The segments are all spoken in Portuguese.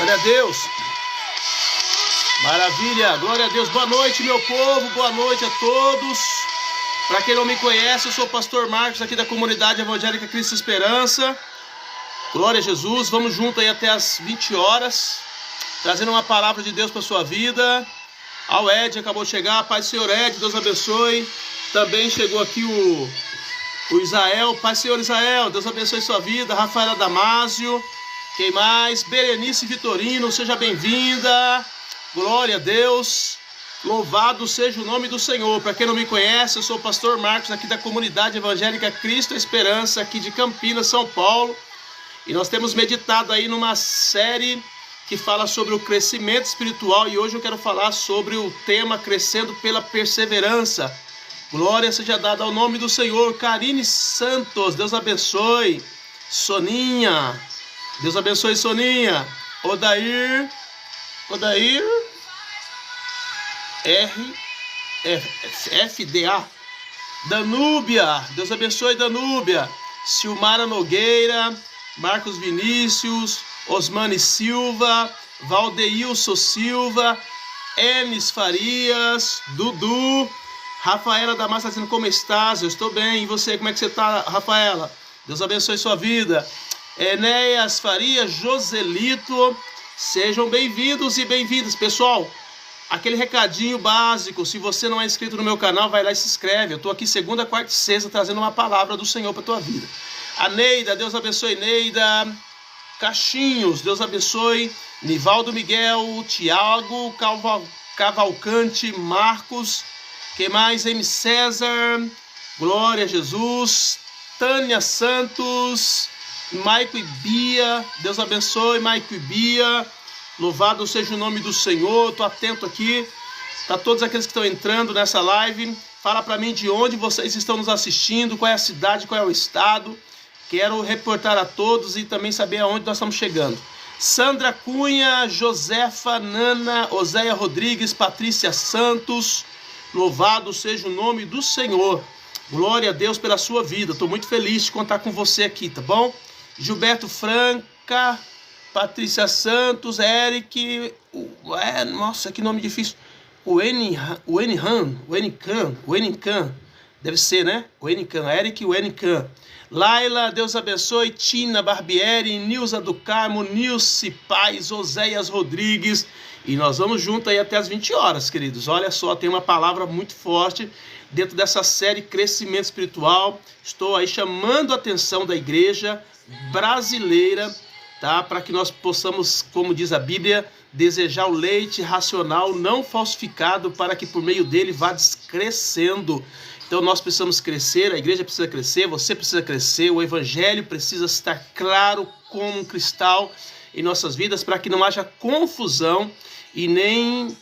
Glória a Deus. Maravilha, glória a Deus. Boa noite, meu povo, boa noite a todos. Para quem não me conhece, eu sou o pastor Marcos, aqui da Comunidade Evangélica Cristo Esperança. Glória a Jesus, vamos junto aí até as 20 horas, trazendo uma palavra de Deus para sua vida. Ao Ed, acabou de chegar, Pai do Senhor Ed, Deus abençoe. Também chegou aqui o Israel, Pai do Senhor Israel, Deus abençoe sua vida. Rafaela Damásio, quem mais? Berenice Vitorino, seja bem-vinda. Glória a Deus. Louvado seja o nome do Senhor. Para quem não me conhece, eu sou o pastor Marcos, aqui da Comunidade Evangélica Cristo Esperança, aqui de Campinas, São Paulo. E nós temos meditado aí numa série que fala sobre o crescimento espiritual. E hoje eu quero falar sobre o tema Crescendo pela Perseverança. Glória seja dada ao nome do Senhor. Karine Santos, Deus abençoe. Soninha, Deus abençoe Soninha. Odair FDA. Danúbia, Deus abençoe Danúbia. Silmara Nogueira, Marcos Vinícius, Osmane Silva, Valdeilson Silva, Enes Farias, Dudu, Rafaela Damasio está dizendo: como estás? Eu estou bem. E você, como é que você está, Rafaela? Deus abençoe sua vida. Enéas Farias, Joselito, sejam bem-vindos e bem-vindas. Pessoal, aquele recadinho básico: se você não é inscrito no meu canal, vai lá e se inscreve. Eu estou aqui segunda, quarta e sexta trazendo uma palavra do Senhor para a tua vida. A Neida, Deus abençoe Neida. Caixinhos, Deus abençoe. Nivaldo Miguel, Tiago Cavalcante, Marcos. Quem mais? M. César, glória a Jesus. Tânia Santos, Maico e Bia, Deus abençoe Maico e Bia. Louvado seja o nome do Senhor. Estou atento aqui para todos aqueles que estão entrando nessa live. Fala para mim de onde vocês estão nos assistindo, qual é a cidade, qual é o estado. Quero reportar a todos e também saber aonde nós estamos chegando. Sandra Cunha, Josefa, Nana, Oséia Rodrigues, Patrícia Santos. Louvado seja o nome do Senhor. Glória a Deus pela sua vida. Estou muito feliz de contar com você aqui, tá bom? Gilberto Franca, Patrícia Santos, Eric, nossa, que nome difícil. O Enican, deve ser, né? O Enican, Eric, o Enican. Laila, Deus abençoe. Tina Barbieri, Nilza do Carmo, Nilce Paz, Oséias Rodrigues. E nós vamos junto aí até as 20 horas, queridos. Olha só, tem uma palavra muito forte dentro dessa série Crescimento Espiritual. Estou aí chamando a atenção da igreja brasileira, tá? Para que nós possamos, como diz a Bíblia, desejar o leite racional não falsificado, para que por meio dele vá crescendo. Então nós precisamos crescer, a igreja precisa crescer, você precisa crescer, o evangelho precisa estar claro como um cristal em nossas vidas, para que não haja confusão e nem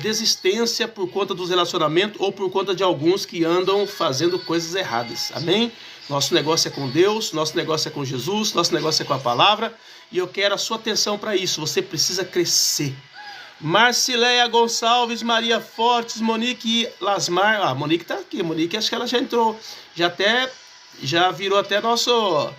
desistência por conta dos relacionamentos ou por conta de alguns que andam fazendo coisas erradas. Amém? Nosso negócio é com Deus, nosso negócio é com Jesus, nosso negócio é com a palavra, e eu quero a sua atenção para isso. Você precisa crescer. Marcileia Gonçalves, Maria Fortes, Monique Lasmar. Ah, Monique tá aqui. Monique, acho que ela já entrou. Já virou até nosso.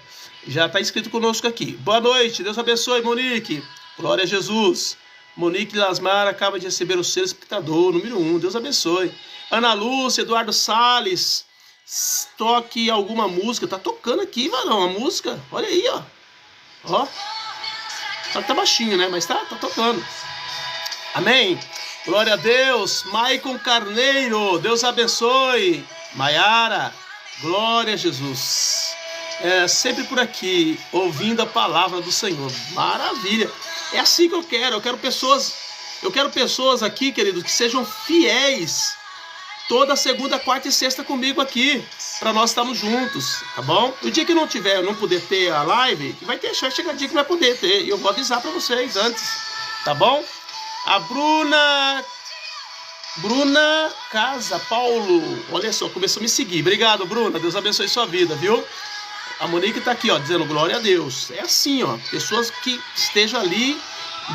Já tá inscrito conosco aqui. Boa noite, Deus abençoe, Monique. Glória a Jesus. Monique Lasmar acaba de receber o selo espectador, número 1. Deus abençoe. Ana Lúcia, Eduardo Salles. Toque alguma música. Tá tocando aqui, varão, a música. Olha aí, ó. Ó. Tá baixinho, né? Mas tá tocando. Amém? Glória a Deus. Maicon Carneiro, Deus abençoe. Maiara, glória a Jesus. Sempre por aqui, ouvindo a palavra do Senhor. Maravilha. É assim que eu quero. Eu quero pessoas aqui, queridos, que sejam fiéis toda segunda, quarta e sexta comigo aqui, para nós estarmos juntos, tá bom? O dia que não puder ter a live, vai chegar dia que vai poder ter, e eu vou avisar para vocês antes, tá bom? A Bruna Casa Paulo, olha só, começou a me seguir. Obrigado, Bruna, Deus abençoe sua vida, viu? A Monique tá aqui, ó, dizendo glória a Deus. É assim, ó, pessoas que estejam ali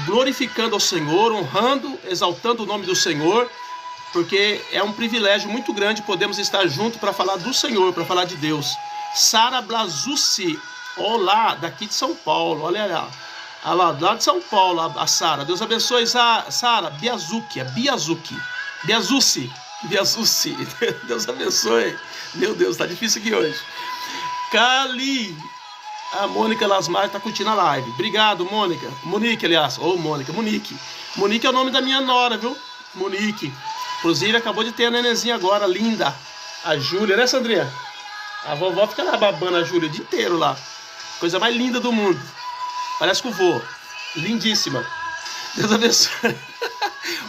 glorificando ao Senhor, honrando, exaltando o nome do Senhor, porque é um privilégio muito grande podemos estar juntos para falar do Senhor, para falar de Deus. Sara Blasucci, olá, daqui de São Paulo, olha lá. Lá de São Paulo, a Sara. Deus abençoe, Sara. Biazuki. Biazucci. Deus abençoe. Meu Deus, tá difícil aqui hoje. Cali. A Mônica Lasmar tá curtindo a live. Obrigado, Mônica. Monique, aliás. Mônica. Monique. Monique é o nome da minha nora, viu? Monique. Inclusive, acabou de ter a nenenzinha agora, linda. A Júlia, né, Sandrinha? A vovó fica lá babando a Júlia o dia inteiro lá. Coisa mais linda do mundo. Parece com o vô. Lindíssima. Deus abençoe.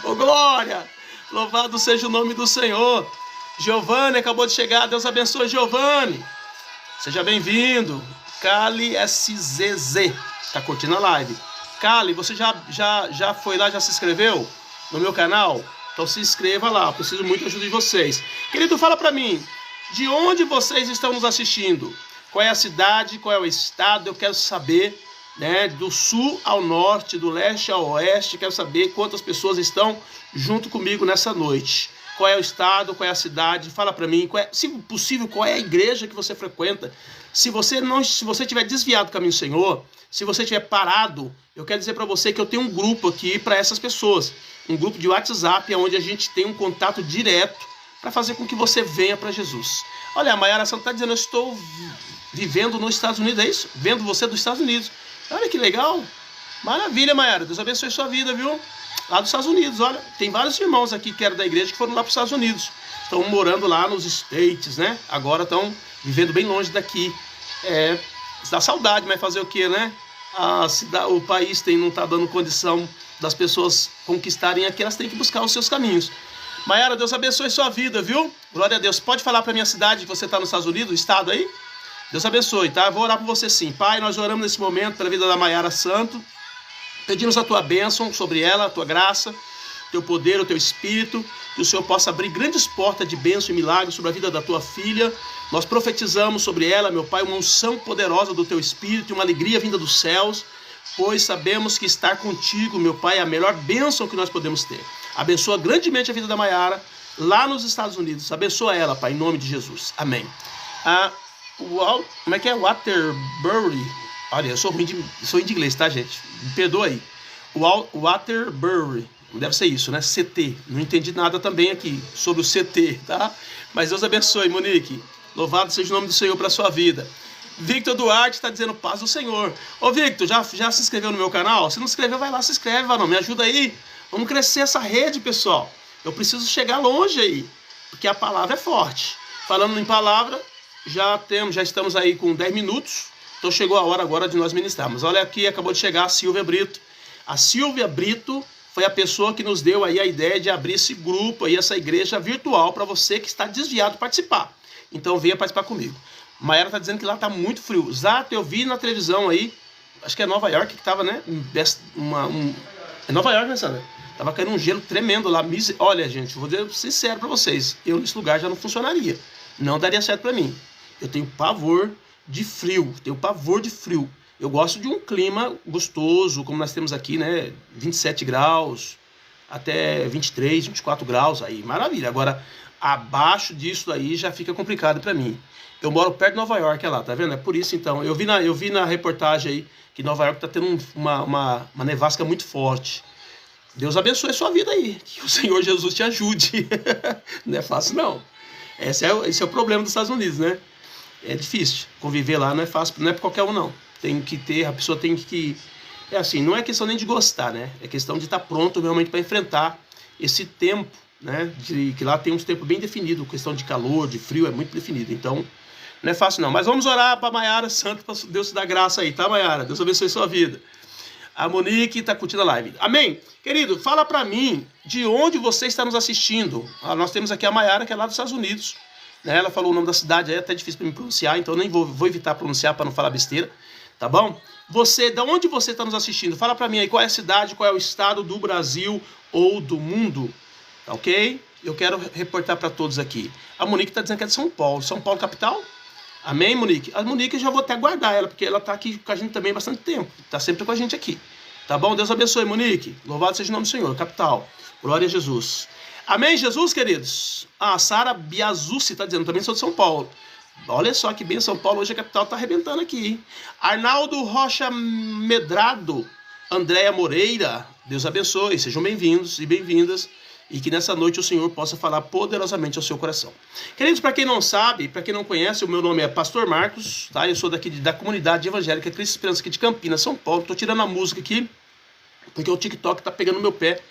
Ô, Glória. Louvado seja o nome do Senhor. Giovanni acabou de chegar. Deus abençoe, Giovanni. Seja bem-vindo. Cali SZZ. Tá curtindo a live. Cali, você já foi lá, já se inscreveu no meu canal? Então se inscreva lá. Eu preciso muito da ajuda de vocês. Querido, fala pra mim. De onde vocês estão nos assistindo? Qual é a cidade? Qual é o estado? Eu quero saber, né? Do sul ao norte, do leste ao oeste. Quero saber quantas pessoas estão junto comigo nessa noite. Qual é o estado? Qual é a cidade? Fala para mim. Se possível, qual é a igreja que você frequenta? Se você tiver desviado do caminho do Senhor, se você tiver parado, eu quero dizer para você que eu tenho um grupo aqui para essas pessoas. Um grupo de WhatsApp onde a gente tem um contato direto para fazer com que você venha para Jesus. Olha, a Mayara Santos está dizendo, eu estou vivendo nos Estados Unidos, é isso? Vendo você dos Estados Unidos. Olha que legal. Maravilha, Mayara. Deus abençoe sua vida, viu? Lá dos Estados Unidos, olha. Tem vários irmãos aqui que eram da igreja que foram lá para os Estados Unidos. Estão morando lá nos States, né? Agora estão vivendo bem longe daqui. Dá saudade, mas fazer o quê, né? O país não está dando condição das pessoas conquistarem aqui, elas têm que buscar os seus caminhos. Mayara, Deus abençoe sua vida, viu? Glória a Deus. Pode falar para minha cidade que você está nos Estados Unidos, o estado aí? Deus abençoe, tá? Vou orar por você sim. Pai, nós oramos nesse momento pela vida da Mayara Santo. Pedimos a tua bênção sobre ela, a tua graça, teu poder, o teu espírito. Que o Senhor possa abrir grandes portas de bênção e milagres sobre a vida da tua filha. Nós profetizamos sobre ela, meu Pai, uma unção poderosa do teu espírito, uma alegria vinda dos céus. Pois sabemos que estar contigo, meu Pai, é a melhor bênção que nós podemos ter. Abençoa grandemente a vida da Mayara lá nos Estados Unidos. Abençoa ela, Pai, em nome de Jesus. Amém. Como é que é? Waterbury. Olha, eu sou ruim de inglês, tá, gente? Me perdoa aí. Waterbury. Deve ser isso, né? CT. Não entendi nada também aqui sobre o CT, tá? Mas Deus abençoe, Monique. Louvado seja o nome do Senhor para a sua vida. Victor Duarte está dizendo paz do Senhor. Ô Victor, já se inscreveu no meu canal? Se não se inscreveu, vai lá, se inscreve, varão. Me ajuda aí. Vamos crescer essa rede, pessoal. Eu preciso chegar longe aí, porque a palavra é forte. Falando em palavra, já estamos aí com 10 minutos. Então chegou a hora agora de nós ministrarmos. Olha aqui, acabou de chegar a Silvia Brito. A Silvia Brito foi a pessoa que nos deu aí a ideia de abrir esse grupo aí, essa igreja virtual, para você que está desviado participar. Então venha participar comigo. Mayara está dizendo que lá está muito frio. Zato, eu vi na televisão aí, acho que é Nova York que estava, né? É Nova York, né, Sandra? Tava caindo um gelo tremendo lá. Olha, gente, vou dizer sincero para vocês. Eu nesse lugar já não funcionaria. Não daria certo para mim. Eu tenho pavor de frio. Eu gosto de um clima gostoso, como nós temos aqui, né? 27 graus, até 23, 24 graus aí. Maravilha. Agora, abaixo disso aí já fica complicado para mim. Eu moro perto de Nova York, é lá, tá vendo? É por isso, então. Eu vi na reportagem aí que Nova York tá tendo uma nevasca muito forte. Deus abençoe a sua vida aí. Que o Senhor Jesus te ajude. Não é fácil, não. Esse é o problema dos Estados Unidos, né? É difícil. Conviver lá não é fácil, não é para qualquer um, não. A pessoa tem que... É assim, não é questão nem de gostar, né? É questão de estar pronto realmente para enfrentar esse tempo, né? Que lá tem uns tempos bem definidos. Questão de calor, de frio, é muito definido. Então, não é fácil, não. Mas vamos orar para Mayara Santo, para Deus te dar graça aí, tá, Mayara? Deus abençoe a sua vida. A Monique está curtindo a live. Amém? Querido, fala para mim de onde você está nos assistindo. Nós temos aqui a Mayara, que é lá dos Estados Unidos. Né? Ela falou o nome da cidade, é até difícil para me pronunciar, então eu nem vou evitar pronunciar para não falar besteira. Tá bom? Da onde você está nos assistindo? Fala para mim aí qual é a cidade, qual é o estado do Brasil ou do mundo. Tá ok? Eu quero reportar para todos aqui. A Monique está dizendo que é de São Paulo. São Paulo, capital? Amém, Monique? A Monique eu já vou até guardar ela, porque ela está aqui com a gente também há bastante tempo. Está sempre com a gente aqui. Tá bom? Deus abençoe, Monique. Louvado seja o nome do Senhor. Capital. Glória a Jesus. Amém, Jesus, queridos? A Sara Biazucci está dizendo, também sou de São Paulo. Olha só que bem, São Paulo hoje a capital está arrebentando aqui, hein? Arnaldo Rocha Medrado. Andréia Moreira, Deus abençoe, sejam bem-vindos e bem-vindas, e que nessa noite o Senhor possa falar poderosamente ao seu coração. Queridos, para quem não sabe, para quem não conhece, o meu nome é Pastor Marcos, tá? Eu sou daqui da comunidade evangélica Cristo Esperança aqui de Campinas, São Paulo. Estou tirando a música aqui, porque o TikTok está pegando no meu pé.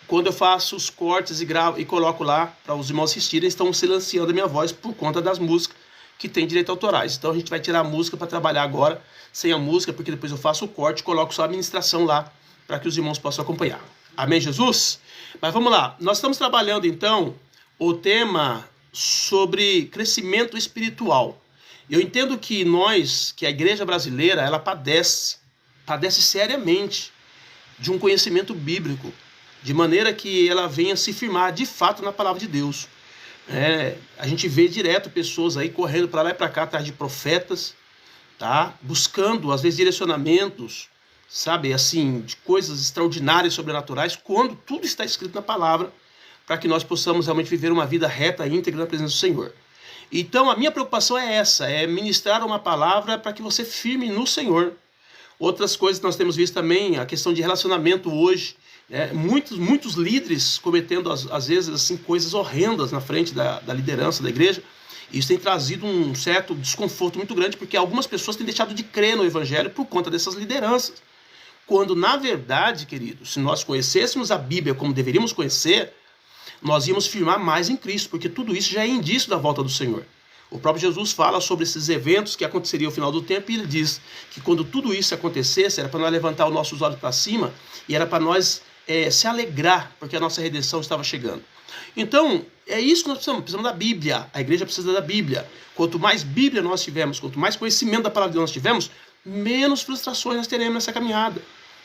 Quando eu faço os cortes e gravo e coloco lá para os irmãos assistirem, estão silenciando a minha voz por conta das músicas que tem direito autorais. Então a gente vai tirar a música para trabalhar agora sem a música, porque depois eu faço o corte e coloco só a ministração lá para que os irmãos possam acompanhar. Amém, Jesus? Mas vamos lá. Nós estamos trabalhando então o tema sobre crescimento espiritual. Eu entendo que nós, que a igreja brasileira, ela padece seriamente de um conhecimento bíblico, de maneira que ela venha se firmar de fato na palavra de Deus. A gente vê direto pessoas aí correndo para lá e para cá atrás de profetas, tá? Buscando às vezes direcionamentos, sabe, assim, de coisas extraordinárias, sobrenaturais, quando tudo está escrito na palavra, para que nós possamos realmente viver uma vida reta e íntegra na presença do Senhor. Então a minha preocupação é essa, é ministrar uma palavra para que você firme no Senhor. Outras coisas que nós temos visto também, a questão de relacionamento hoje, muitos líderes cometendo às vezes assim, coisas horrendas na frente da liderança da igreja. Isso tem trazido um certo desconforto muito grande, porque algumas pessoas têm deixado de crer no evangelho por conta dessas lideranças. Quando, na verdade, queridos, se nós conhecêssemos a Bíblia como deveríamos conhecer, nós íamos firmar mais em Cristo, porque tudo isso já é indício da volta do Senhor. O próprio Jesus fala sobre esses eventos que aconteceriam ao final do tempo, e ele diz que quando tudo isso acontecesse, era para nós levantar os nossos olhos para cima, e era para nós se alegrar, porque a nossa redenção estava chegando. Então, é isso que nós precisamos da Bíblia. A igreja precisa da Bíblia. Quanto mais Bíblia nós tivermos, quanto mais conhecimento da palavra de Deus nós tivermos, menos frustrações nós teremos nessa caminhada,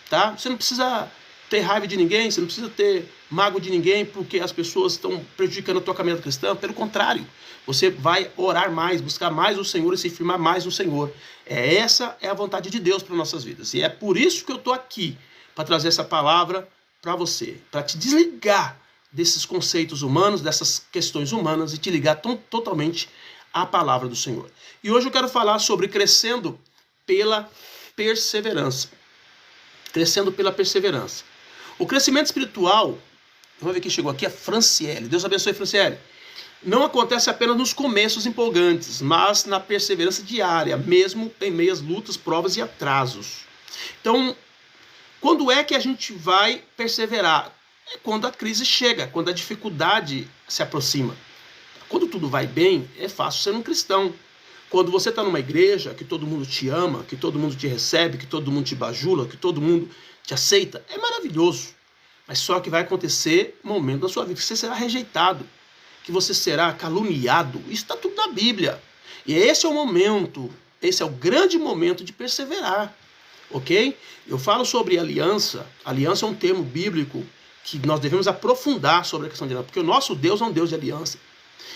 tá? Você não precisa ter raiva de ninguém, você não precisa ter mágoa de ninguém porque as pessoas estão prejudicando a tua caminhada cristã. Pelo contrário, você vai orar mais, buscar mais o Senhor e se firmar mais no Senhor. Essa é a vontade de Deus para nossas vidas. E é por isso que eu estou aqui, para trazer essa palavra para você, para te desligar desses conceitos humanos, dessas questões humanas, e te ligar totalmente à palavra do Senhor. E hoje eu quero falar sobre crescendo pela perseverança. Crescendo pela perseverança. O crescimento espiritual, vamos ver quem chegou aqui, é Franciele. Deus abençoe, Franciele. Não acontece apenas nos começos empolgantes, mas na perseverança diária, mesmo em meio às lutas, provas e atrasos. Então, quando é que a gente vai perseverar? É quando a crise chega, quando a dificuldade se aproxima. Quando tudo vai bem, é fácil ser um cristão. Quando você está numa igreja, que todo mundo te ama, que todo mundo te recebe, que todo mundo te bajula, que todo mundo te aceita, é maravilhoso. Mas só que vai acontecer um momento da sua vida que você será rejeitado, que você será caluniado. Isso está tudo na Bíblia. E esse é o momento, esse é o grande momento de perseverar. Ok? Eu falo sobre aliança. Aliança é um termo bíblico que nós devemos aprofundar sobre a questão de aliança, porque o nosso Deus é um Deus de aliança.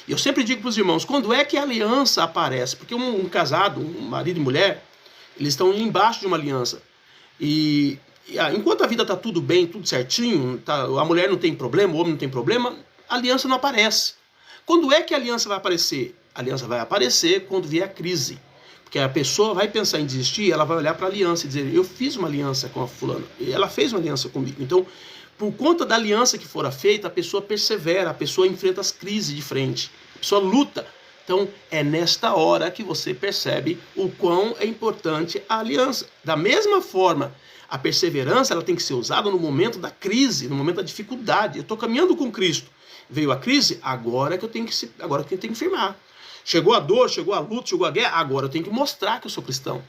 E eu sempre digo para os irmãos, quando é que a aliança aparece? Porque um casado, um marido e mulher, eles estão embaixo de uma aliança. E enquanto a vida está tudo bem, tudo certinho, a mulher não tem problema, o homem não tem problema, a aliança não aparece. Quando é que a aliança vai aparecer? A aliança vai aparecer quando vier a crise. Porque a pessoa vai pensar em desistir, ela vai olhar para a aliança e dizer, eu fiz uma aliança com a fulana, e ela fez uma aliança comigo. Então, por conta da aliança que fora feita, a pessoa persevera, a pessoa enfrenta as crises de frente, a pessoa luta. Então, é nesta hora que você percebe o quão é importante a aliança. Da mesma forma, a perseverança ela tem que ser usada no momento da crise, no momento da dificuldade. Eu estou caminhando com Cristo. Veio a crise, agora que eu tenho que firmar. Chegou a dor, chegou a luta, chegou a guerra, agora eu tenho que mostrar que eu sou cristão.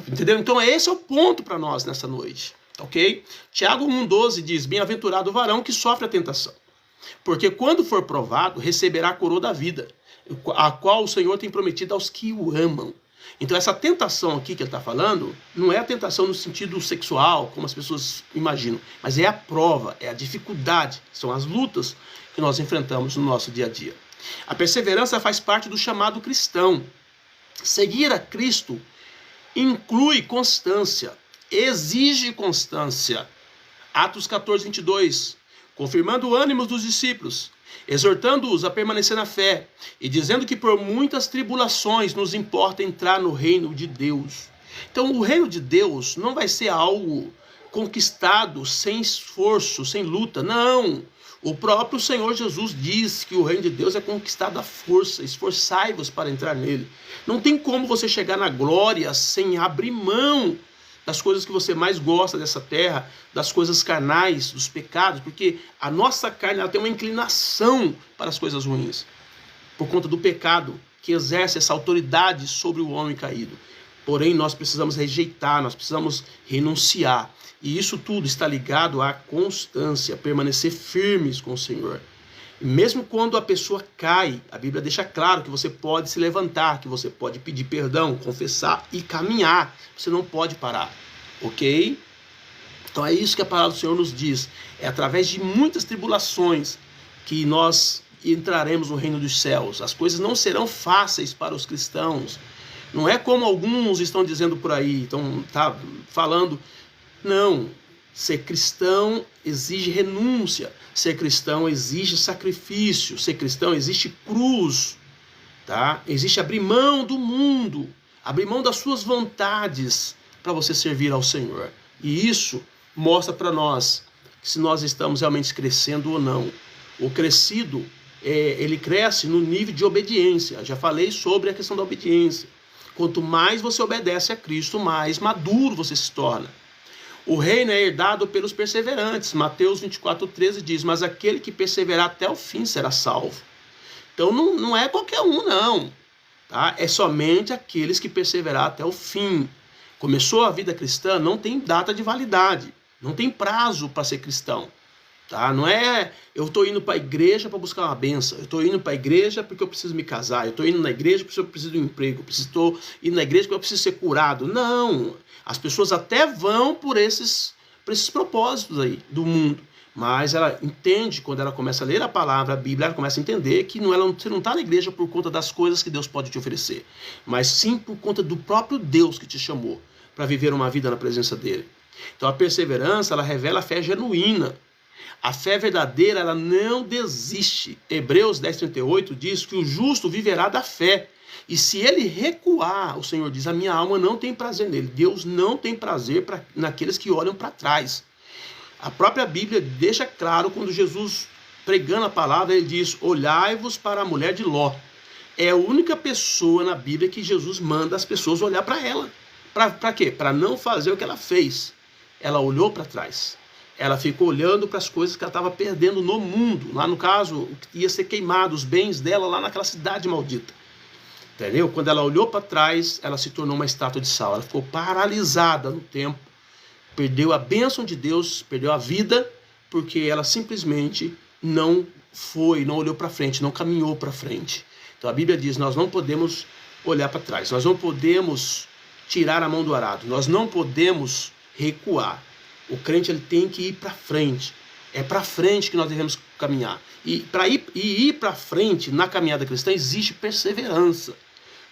Entendeu? Então esse é o ponto para nós nessa noite. Ok? Tiago 1,12 diz, bem-aventurado o varão que sofre a tentação. Porque quando for provado, receberá a coroa da vida, a qual o Senhor tem prometido aos que o amam. Então essa tentação aqui que ele está falando, não é a tentação no sentido sexual, como as pessoas imaginam, mas é a prova, é a dificuldade, são as lutas que nós enfrentamos no nosso dia a dia. A perseverança faz parte do chamado cristão. Seguir a Cristo inclui constância, exige constância. Atos 14, 22. Confirmando o ânimo dos discípulos, exortando-os a permanecer na fé, e dizendo que por muitas tribulações nos importa entrar no reino de Deus. Então o reino de Deus não vai ser algo conquistado sem esforço, sem luta. Não! O próprio Senhor Jesus diz que o reino de Deus é conquistado à força. Esforçai-vos para entrar nele. Não tem como você chegar na glória sem abrir mão das coisas que você mais gosta dessa terra, das coisas carnais, dos pecados, porque a nossa carne ela tem uma inclinação para as coisas ruins, por conta do pecado que exerce essa autoridade sobre o homem caído. Porém, nós precisamos rejeitar, nós precisamos renunciar. E isso tudo está ligado à constância, permanecer firmes com o Senhor. E mesmo quando a pessoa cai, a Bíblia deixa claro que você pode se levantar, que você pode pedir perdão, confessar e caminhar. Você não pode parar, ok? Então é isso que a palavra do Senhor nos diz. É através de muitas tribulações que nós entraremos no reino dos céus. As coisas não serão fáceis para os cristãos. Não é como alguns estão dizendo por aí, estão falando. Não, ser cristão exige renúncia, ser cristão exige sacrifício, ser cristão exige cruz, tá? Existe abrir mão do mundo, abrir mão das suas vontades para você servir ao Senhor. E isso mostra para nós se nós estamos realmente crescendo ou não. O crescido, ele cresce no nível de obediência. Já falei sobre a questão da obediência. Quanto mais você obedece a Cristo, mais maduro você se torna. O reino é herdado pelos perseverantes. Mateus 24:13 diz, mas aquele que perseverar até o fim será salvo. Então não é qualquer um, não. Tá? É somente aqueles que perseverar até o fim. Começou a vida cristã, não tem data de validade. Não tem prazo para ser cristão. Tá? Não é, eu estou indo para a igreja para buscar uma bênção. Eu estou indo para a igreja porque eu preciso me casar. Eu estou indo na igreja porque eu preciso de um emprego. Eu estou indo na igreja porque eu preciso ser curado. Não. As pessoas até vão por esses propósitos aí do mundo. Mas ela entende, quando ela começa a ler a palavra, a Bíblia, ela começa a entender que você não está na igreja por conta das coisas que Deus pode te oferecer. Mas sim por conta do próprio Deus que te chamou para viver uma vida na presença dele. Então a perseverança, ela revela a fé genuína. A fé verdadeira, ela não desiste. Hebreus 10:38 diz que o justo viverá da fé. E se ele recuar, o Senhor diz, a minha alma não tem prazer nele. Deus não tem prazer naqueles que olham para trás. A própria Bíblia deixa claro, quando Jesus, pregando a palavra, ele diz, olhai-vos para a mulher de Ló. É a única pessoa na Bíblia que Jesus manda as pessoas olhar para ela. Para quê? Para não fazer o que ela fez. Ela olhou para trás. Ela ficou olhando para as coisas que ela estava perdendo no mundo. Lá no caso, ia ser queimado, os bens dela lá naquela cidade maldita. Entendeu? Quando ela olhou para trás, ela se tornou uma estátua de sal. Ela ficou paralisada no tempo. Perdeu a bênção de Deus, perdeu a vida, porque ela simplesmente não olhou para frente, não caminhou para frente. Então a Bíblia diz, nós não podemos olhar para trás. Nós não podemos tirar a mão do arado. Nós não podemos recuar. O crente ele tem que ir para frente. É para frente que nós devemos caminhar. E para ir para frente na caminhada cristã existe perseverança.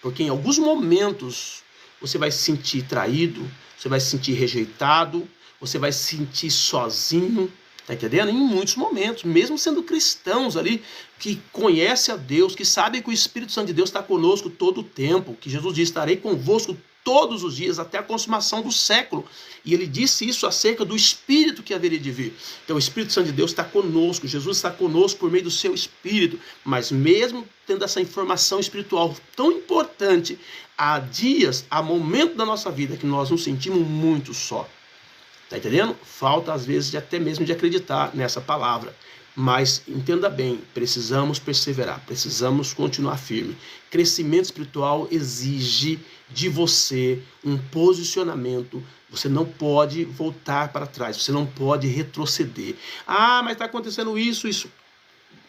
Porque em alguns momentos você vai se sentir traído, você vai se sentir rejeitado, você vai se sentir sozinho. Está entendendo? Em muitos momentos, mesmo sendo cristãos ali, que conhecem a Deus, que sabem que o Espírito Santo de Deus está conosco todo o tempo, que Jesus diz, estarei convosco todos os dias, até a consumação do século. E ele disse isso acerca do Espírito que haveria de vir. Então o Espírito Santo de Deus está conosco, Jesus está conosco por meio do seu Espírito. Mas mesmo tendo essa informação espiritual tão importante, há dias, há momentos da nossa vida que nós nos sentimos muito só. Está entendendo? Falta às vezes até mesmo de acreditar nessa palavra. Mas entenda bem, precisamos perseverar, precisamos continuar firme. Crescimento espiritual exige de você um posicionamento. Você não pode voltar para trás, você não pode retroceder. Ah, mas está acontecendo isso.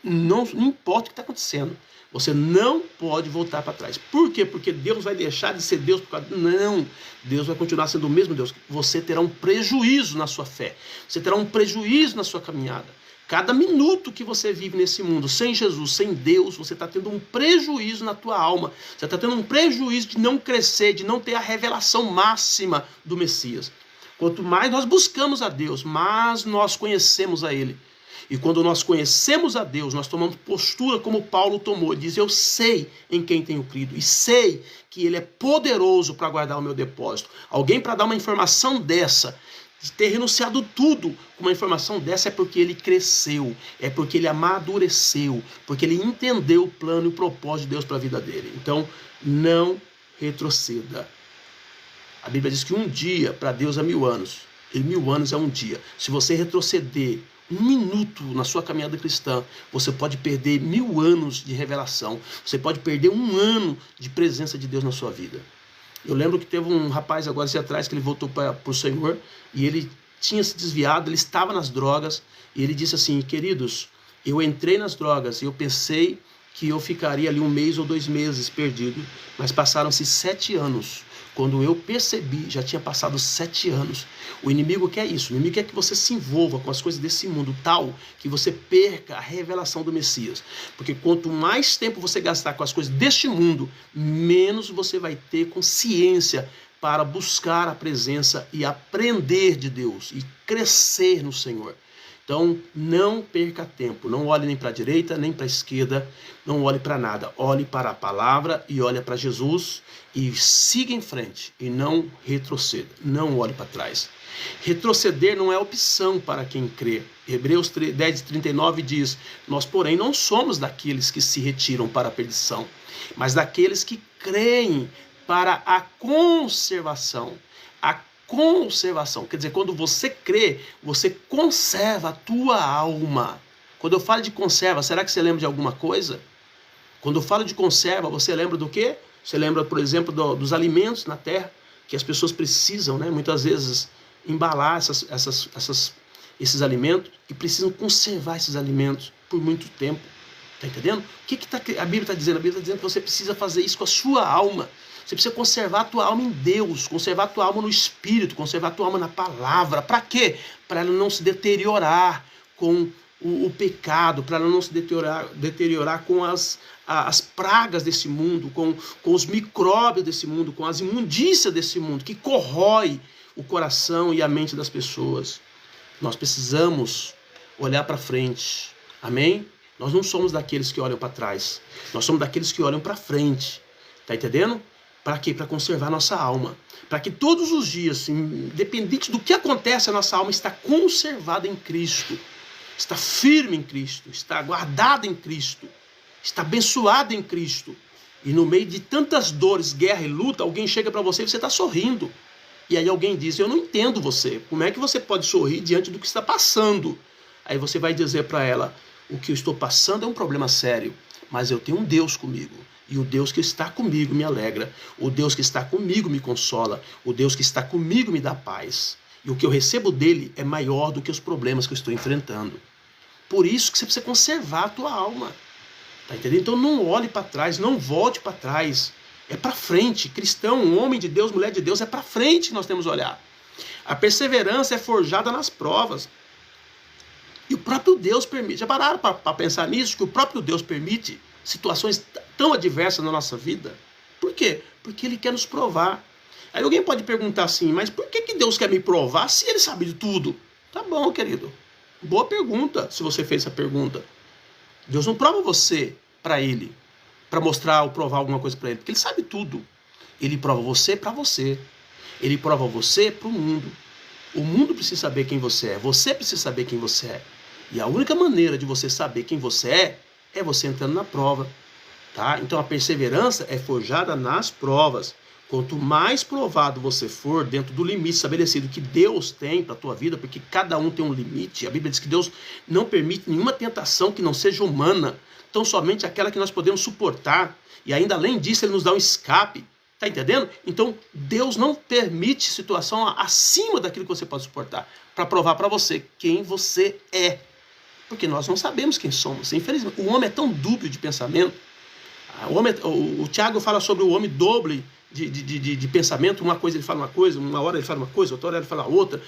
Não importa o que está acontecendo. Você não pode voltar para trás. Por quê? Porque Deus vai deixar de ser Deus por causa... Não, Deus vai continuar sendo o mesmo Deus. Você terá um prejuízo na sua fé. Você terá um prejuízo na sua caminhada. Cada minuto que você vive nesse mundo sem Jesus, sem Deus, você está tendo um prejuízo na tua alma. Você está tendo um prejuízo de não crescer, de não ter a revelação máxima do Messias. Quanto mais nós buscamos a Deus, mais nós conhecemos a Ele. E quando nós conhecemos a Deus, nós tomamos postura como Paulo tomou. Ele diz, eu sei em quem tenho crido e sei que Ele é poderoso para guardar o meu depósito. Alguém para dar uma informação dessa, de ter renunciado tudo com uma informação dessa, é porque ele cresceu, é porque ele amadureceu, porque ele entendeu o plano e o propósito de Deus para a vida dele. Então, não retroceda. A Bíblia diz que um dia para Deus é 1000 anos, e 1000 anos é um dia. Se você retroceder 1 minuto na sua caminhada cristã, você pode perder 1000 anos de revelação, você pode perder 1 ano de presença de Deus na sua vida. Eu lembro que teve um rapaz agora assim atrás que ele voltou para o Senhor e ele tinha se desviado, ele estava nas drogas e ele disse assim: queridos, eu entrei nas drogas e eu pensei que eu ficaria ali 1 mês ou 2 meses perdido, mas passaram-se 7 anos. Quando eu percebi, já tinha passado 7 anos. O inimigo quer isso, o inimigo quer que você se envolva com as coisas desse mundo tal que você perca a revelação do Messias. Porque quanto mais tempo você gastar com as coisas deste mundo, menos você vai ter consciência para buscar a presença e aprender de Deus e crescer no Senhor. Então, não perca tempo, não olhe nem para a direita, nem para a esquerda, não olhe para nada. Olhe para a palavra e olhe para Jesus e siga em frente e não retroceda, não olhe para trás. Retroceder não é opção para quem crê. Hebreus 10:39 diz: nós, porém, não somos daqueles que se retiram para a perdição, mas daqueles que creem para a conservação. Conservação, quer dizer, quando você crê, você conserva a tua alma. Quando eu falo de conserva, será que você lembra de alguma coisa? Quando eu falo de conserva, você lembra do quê? Você lembra, por exemplo, dos alimentos na terra, que as pessoas precisam, né, muitas vezes, embalar esses alimentos, e precisam conservar esses alimentos por muito tempo. Está entendendo? O que a Bíblia está dizendo? A Bíblia está dizendo que você precisa fazer isso com a sua alma. Você precisa conservar a tua alma em Deus, conservar a tua alma no Espírito, conservar a tua alma na palavra. Para quê? Para ela não se deteriorar com o pecado, para ela não se deteriorar com as pragas desse mundo, com os micróbios desse mundo, com as imundícias desse mundo, que corrói o coração e a mente das pessoas. Nós precisamos olhar para frente. Amém? Nós não somos daqueles que olham para trás. Nós somos daqueles que olham para frente. Está entendendo? Para quê? Para conservar a nossa alma. Para que todos os dias, independente do que acontece, a nossa alma está conservada em Cristo. Está firme em Cristo. Está guardada em Cristo. Está abençoada em Cristo. E no meio de tantas dores, guerra e luta, alguém chega para você e você está sorrindo. E aí alguém diz: eu não entendo você. Como é que você pode sorrir diante do que está passando? Aí você vai dizer para ela: o que eu estou passando é um problema sério, mas eu tenho um Deus comigo. E o Deus que está comigo me alegra. O Deus que está comigo me consola. O Deus que está comigo me dá paz. E o que eu recebo dele é maior do que os problemas que eu estou enfrentando. Por isso que você precisa conservar a tua alma. Tá entendendo? Então não olhe para trás, não volte para trás. É para frente. Cristão, homem de Deus, mulher de Deus, é para frente que nós temos que olhar. A perseverança é forjada nas provas. E o próprio Deus permite. Já pararam para pensar nisso? Que o próprio Deus permite situações tão adversas na nossa vida? Por quê? Porque Ele quer nos provar. Aí alguém pode perguntar assim: mas por que Deus quer me provar se Ele sabe de tudo? Tá bom, querido. Boa pergunta, se você fez essa pergunta. Deus não prova você para Ele, para mostrar ou provar alguma coisa para Ele, porque Ele sabe tudo. Ele prova você para você. Ele prova você para o mundo. O mundo precisa saber quem você é. Você precisa saber quem você é. E a única maneira de você saber quem você é você entrando na prova. Tá? Então a perseverança é forjada nas provas. Quanto mais provado você for dentro do limite estabelecido que Deus tem para a tua vida, porque cada um tem um limite. A Bíblia diz que Deus não permite nenhuma tentação que não seja humana, tão somente aquela que nós podemos suportar. E ainda além disso, Ele nos dá um escape. Tá entendendo? Então Deus não permite situação acima daquilo que você pode suportar, para provar para você quem você é. Porque nós não sabemos quem somos. Infelizmente, o homem é tão dúbio de pensamento. O Tiago fala sobre o homem doble de pensamento. Uma coisa ele fala uma coisa, uma hora ele fala uma coisa, outra hora ele fala outra.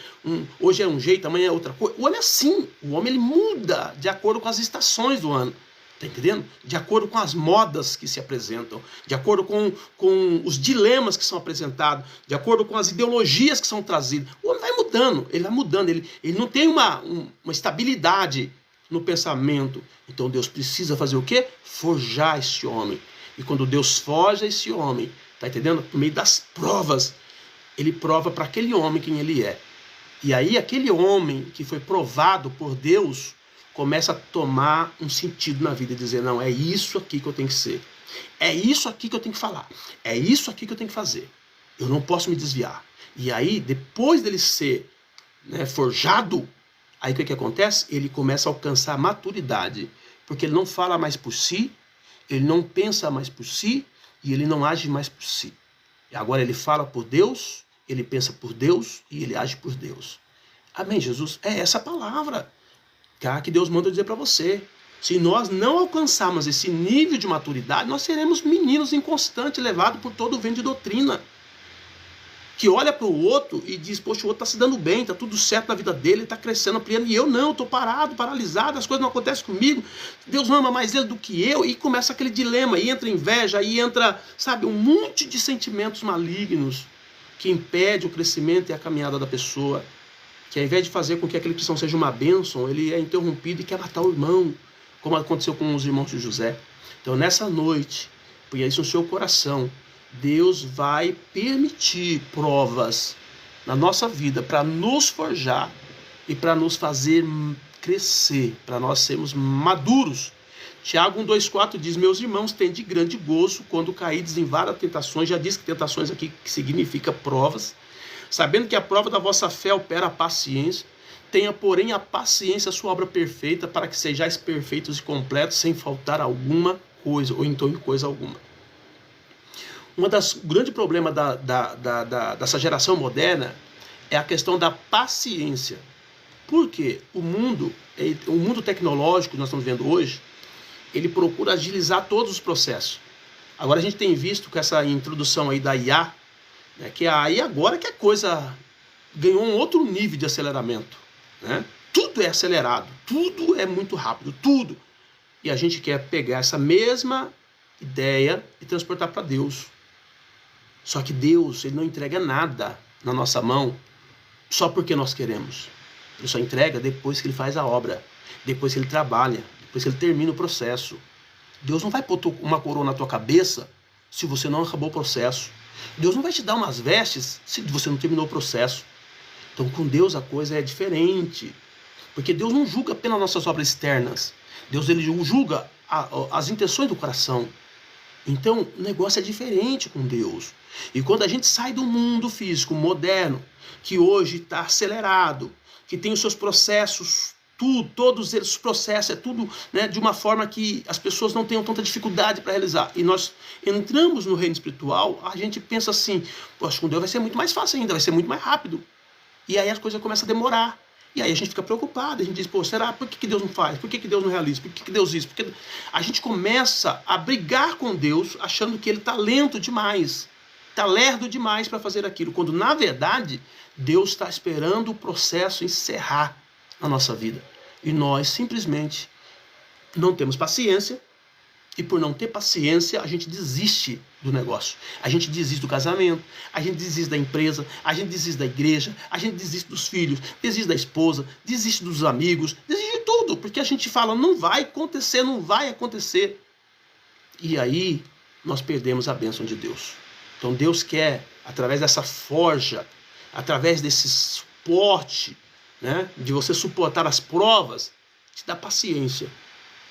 Hoje é um jeito, amanhã é outra coisa. O homem é assim. O homem ele muda de acordo com as estações do ano. Está entendendo? De acordo com as modas que se apresentam, de acordo com os dilemas que são apresentados, de acordo com as ideologias que são trazidas. O homem vai mudando, ele não tem uma estabilidade no pensamento. Então Deus precisa fazer o quê? Forjar esse homem. E quando Deus forja esse homem, tá entendendo? Por meio das provas, Ele prova para aquele homem quem ele é. E aí aquele homem que foi provado por Deus começa a tomar um sentido na vida e dizer, não, é isso aqui que eu tenho que ser. É isso aqui que eu tenho que falar. É isso aqui que eu tenho que fazer. Eu não posso me desviar. E aí, depois dele ser, né, forjado, aí o que acontece? Ele começa a alcançar maturidade. Porque ele não fala mais por si, ele não pensa mais por si e ele não age mais por si. E agora ele fala por Deus, ele pensa por Deus e ele age por Deus. Amém, Jesus? É essa palavra que Deus manda dizer para você. Se nós não alcançarmos esse nível de maturidade, nós seremos meninos inconstantes, levados por todo o vento de doutrina. Que olha para o outro e diz, poxa, o outro está se dando bem, está tudo certo na vida dele, está crescendo, ampliando, e eu não, estou parado, paralisado, as coisas não acontecem comigo, Deus não ama mais ele do que eu, e começa aquele dilema, e entra inveja, aí entra, sabe, um monte de sentimentos malignos que impede o crescimento e a caminhada da pessoa, que ao invés de fazer com que aquele cristão seja uma bênção, ele é interrompido e quer matar o irmão, como aconteceu com os irmãos de José. Então nessa noite, põe isso no seu coração, Deus vai permitir provas na nossa vida para nos forjar e para nos fazer crescer, para nós sermos maduros. Tiago 1,2,4 diz, meus irmãos, tende grande gozo quando caídes em várias tentações. Já disse que tentações aqui significa provas. Sabendo que a prova da vossa fé opera a paciência. Tenha, porém, a paciência a sua obra perfeita, para que sejais perfeitos e completos, sem faltar alguma coisa, ou então em coisa alguma. Um dos grandes problemas dessa geração moderna é a questão da paciência. Por quê? O mundo tecnológico que nós estamos vendo hoje, ele procura agilizar todos os processos. Agora a gente tem visto com essa introdução aí da IA, né, que a IA agora que a coisa ganhou um outro nível de aceleramento. Né? Tudo é acelerado, tudo é muito rápido, tudo. E a gente quer pegar essa mesma ideia e transportar para Deus. Só que Deus, ele não entrega nada na nossa mão só porque nós queremos. Ele só entrega depois que ele faz a obra, depois que ele trabalha, depois que ele termina o processo. Deus não vai pôr uma coroa na tua cabeça se você não acabou o processo. Deus não vai te dar umas vestes se você não terminou o processo. Então com Deus a coisa é diferente. Porque Deus não julga apenas nossas obras externas. Deus ele julga as intenções do coração. Então o negócio é diferente com Deus. E quando a gente sai do mundo físico moderno, que hoje está acelerado, que tem os seus processos, todos os processos, é tudo, né, de uma forma que as pessoas não tenham tanta dificuldade para realizar. E nós entramos no reino espiritual, a gente pensa assim, poxa, com Deus vai ser muito mais fácil ainda, vai ser muito mais rápido. E aí as coisas começam a demorar. E aí a gente fica preocupado, a gente diz, pô, será? Por que Deus não faz? Por que Deus não realiza? Por que Deus isso? Porque a gente começa a brigar com Deus achando que ele está lento demais, está lerdo demais para fazer aquilo, quando na verdade Deus está esperando o processo encerrar na nossa vida. E nós simplesmente não temos paciência, e por não ter paciência, a gente desiste do negócio. A gente desiste do casamento, a gente desiste da empresa, a gente desiste da igreja, a gente desiste dos filhos, desiste da esposa, desiste dos amigos, desiste de tudo, porque a gente fala, não vai acontecer, não vai acontecer. E aí, nós perdemos a bênção de Deus. Então Deus quer, através dessa forja, através desse suporte, né, de você suportar as provas, te dar paciência.